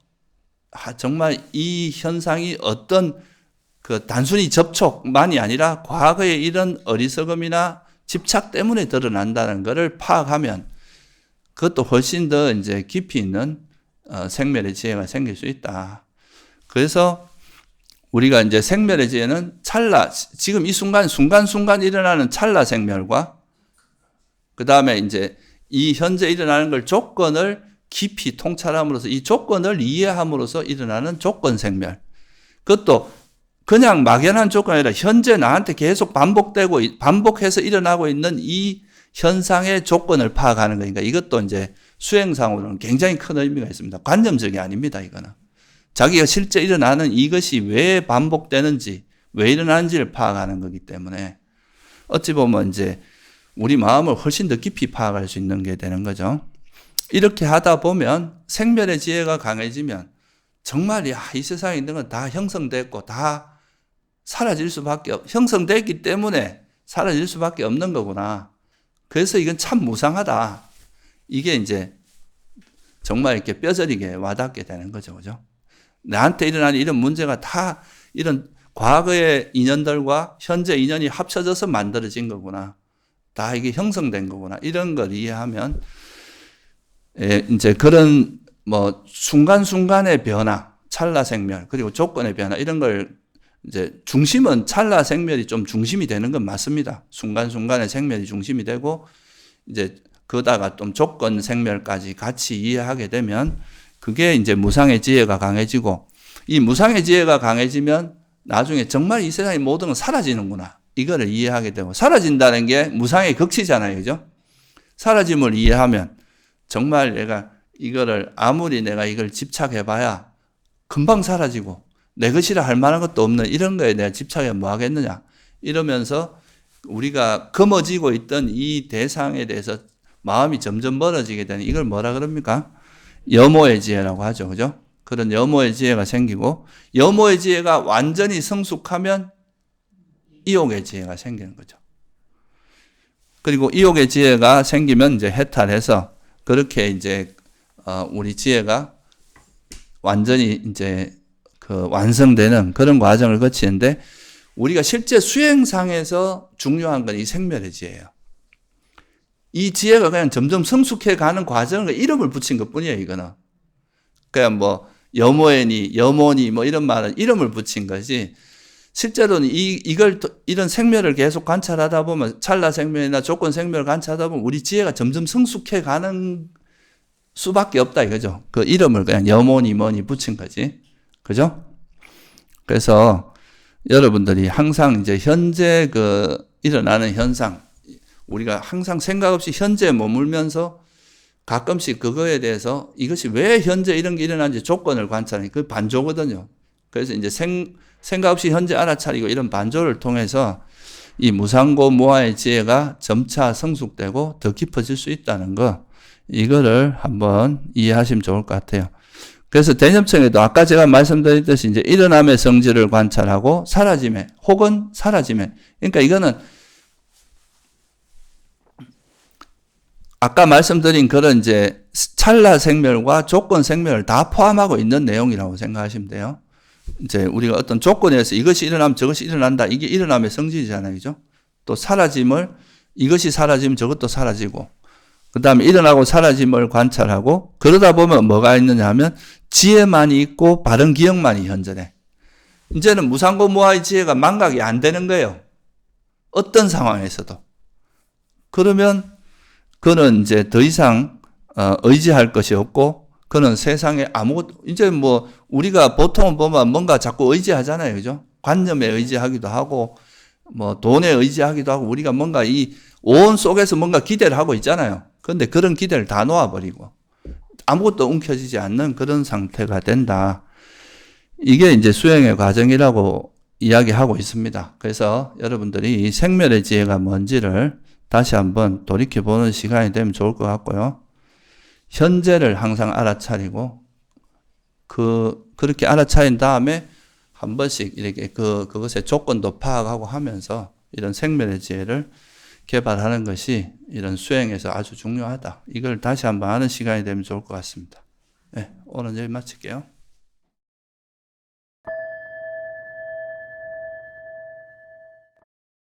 정말 이 현상이 어떤 단순히 접촉만이 아니라 과거의 이런 어리석음이나 집착 때문에 드러난다는 것을 파악하면 그것도 훨씬 더 이제 깊이 있는 생멸의 지혜가 생길 수 있다. 그래서 우리가 이제 생멸의 지혜는 지금 이 순간순간 일어나는 찰나 생멸과 그 다음에 이제 이 현재 일어나는 걸 조건을 깊이 통찰함으로써 이 조건을 이해함으로써 일어나는 조건 생멸. 그것도 그냥 막연한 조건이 아니라 현재 나한테 계속 반복해서 일어나고 있는 이 현상의 조건을 파악하는 거니까 이것도 이제 수행상으로는 굉장히 큰 의미가 있습니다. 관념적이 아닙니다, 이거는. 자기가 실제 일어나는 이것이 왜 반복되는지, 왜 일어나는지를 파악하는 거기 때문에 어찌 보면 이제 우리 마음을 훨씬 더 깊이 파악할 수 있는 게 되는 거죠. 이렇게 하다 보면 생멸의 지혜가 강해지면 정말 이 세상에 있는 건 다 형성됐고 다 형성됐기 때문에 사라질 수밖에 없는 거구나. 그래서 이건 참 무상하다. 이게 이제 정말 이렇게 뼈저리게 와닿게 되는 거죠. 그죠? 나한테 일어나는 이런 문제가 다 이런 과거의 인연들과 현재 인연이 합쳐져서 만들어진 거구나. 다 이게 형성된 거구나. 이런 걸 이해하면 이제 그런 순간순간의 변화, 찰나 생멸, 그리고 조건의 변화 이런 걸 이제 중심은 찰나 생멸이 좀 중심이 되는 건 맞습니다. 순간순간의 생멸이 중심이 되고 이제 그러다가 좀 조건 생멸까지 같이 이해하게 되면 그게 이제 무상의 지혜가 강해지고 이 무상의 지혜가 강해지면 나중에 정말 이 세상의 모든 건 사라지는구나. 이거를 이해하게 되고, 사라진다는 게 무상의 극치잖아요. 그죠? 사라짐을 이해하면 정말 내가 이거를 아무리 내가 이걸 집착해봐야 금방 사라지고 내 것이라 할 만한 것도 없는 이런 거에 내가 집착해 뭐 하겠느냐. 이러면서 우리가 검어지고 있던 이 대상에 대해서 마음이 점점 멀어지게 되는 이걸 뭐라 그럽니까? 염오의 지혜라고 하죠. 그죠? 그런 염오의 지혜가 생기고, 염오의 지혜가 완전히 성숙하면 이옥의 지혜가 생기는 거죠. 그리고 이옥의 지혜가 생기면 이제 해탈해서 그렇게 이제 우리 지혜가 완전히 이제 그 완성되는 그런 과정을 거치는데, 우리가 실제 수행상에서 중요한 건 이 생멸의 지혜예요. 이 지혜가 그냥 점점 성숙해 가는 과정을 이름을 붙인 것 뿐이에요, 이거는. 그냥 뭐 염오애니, 염오니 뭐 이런 말은 이름을 붙인 거지, 실제로는 이런 생멸을 계속 관찰하다 보면, 찰나 생멸이나 조건 생멸을 관찰하다 보면 우리 지혜가 점점 성숙해 가는 수밖에 없다 이거죠. 그 이름을 그냥 염오니 뭐니 붙인 거지. 그죠? 그래서 여러분들이 항상 이제 현재 그 일어나는 현상, 우리가 항상 생각 없이 현재에 머물면서 가끔씩 그거에 대해서 이것이 왜 현재 이런 게 일어나는지 조건을 관찰하는 그 반조거든요. 그래서 이제 생각 없이 현재 알아차리고 이런 반조를 통해서 이 무상고 무아의 지혜가 점차 성숙되고 더 깊어질 수 있다는 거, 이거를 한번 이해하시면 좋을 것 같아요. 그래서 대념청에도 아까 제가 말씀드렸듯이 이제 일어남의 성질을 관찰하고 사라짐에 혹은 사라짐에, 그러니까 이거는 아까 말씀드린 그런 이제 찰나 생멸과 조건 생멸을 다 포함하고 있는 내용이라고 생각하시면 돼요. 이제 우리가 어떤 조건에서 이것이 일어나면 저것이 일어난다. 이게 일어남의 성질이잖아요. 그죠? 또 사라짐을, 이것이 사라지면 저것도 사라지고, 그 다음에 일어나고 사라짐을 관찰하고, 그러다 보면 뭐가 있느냐 하면 지혜만이 있고 바른 기억만이 현존해. 이제는 무상고 무아의 지혜가 망각이 안 되는 거예요. 어떤 상황에서도. 그러면 그는 이제 더 이상 의지할 것이 없고, 그는 세상에 아무것도, 이제 뭐 우리가 보통 보면 뭔가 자꾸 의지하잖아요. 그죠? 관념에 의지하기도 하고 뭐 돈에 의지하기도 하고, 우리가 뭔가 이 온 속에서 뭔가 기대를 하고 있잖아요. 그런데 그런 기대를 다 놓아버리고 아무것도 움켜쥐지 않는 그런 상태가 된다. 이게 이제 수행의 과정이라고 이야기하고 있습니다. 그래서 여러분들이 이 생멸의 지혜가 뭔지를 다시 한번 돌이켜보는 시간이 되면 좋을 것 같고요. 현재를 항상 알아차리고, 그렇게 알아차린 다음에 한 번씩 이렇게 그것의 조건도 파악하고 하면서 이런 생멸의 지혜를 개발하는 것이 이런 수행에서 아주 중요하다. 이걸 다시 한번 아는 시간이 되면 좋을 것 같습니다. 네, 오늘 여기 마칠게요.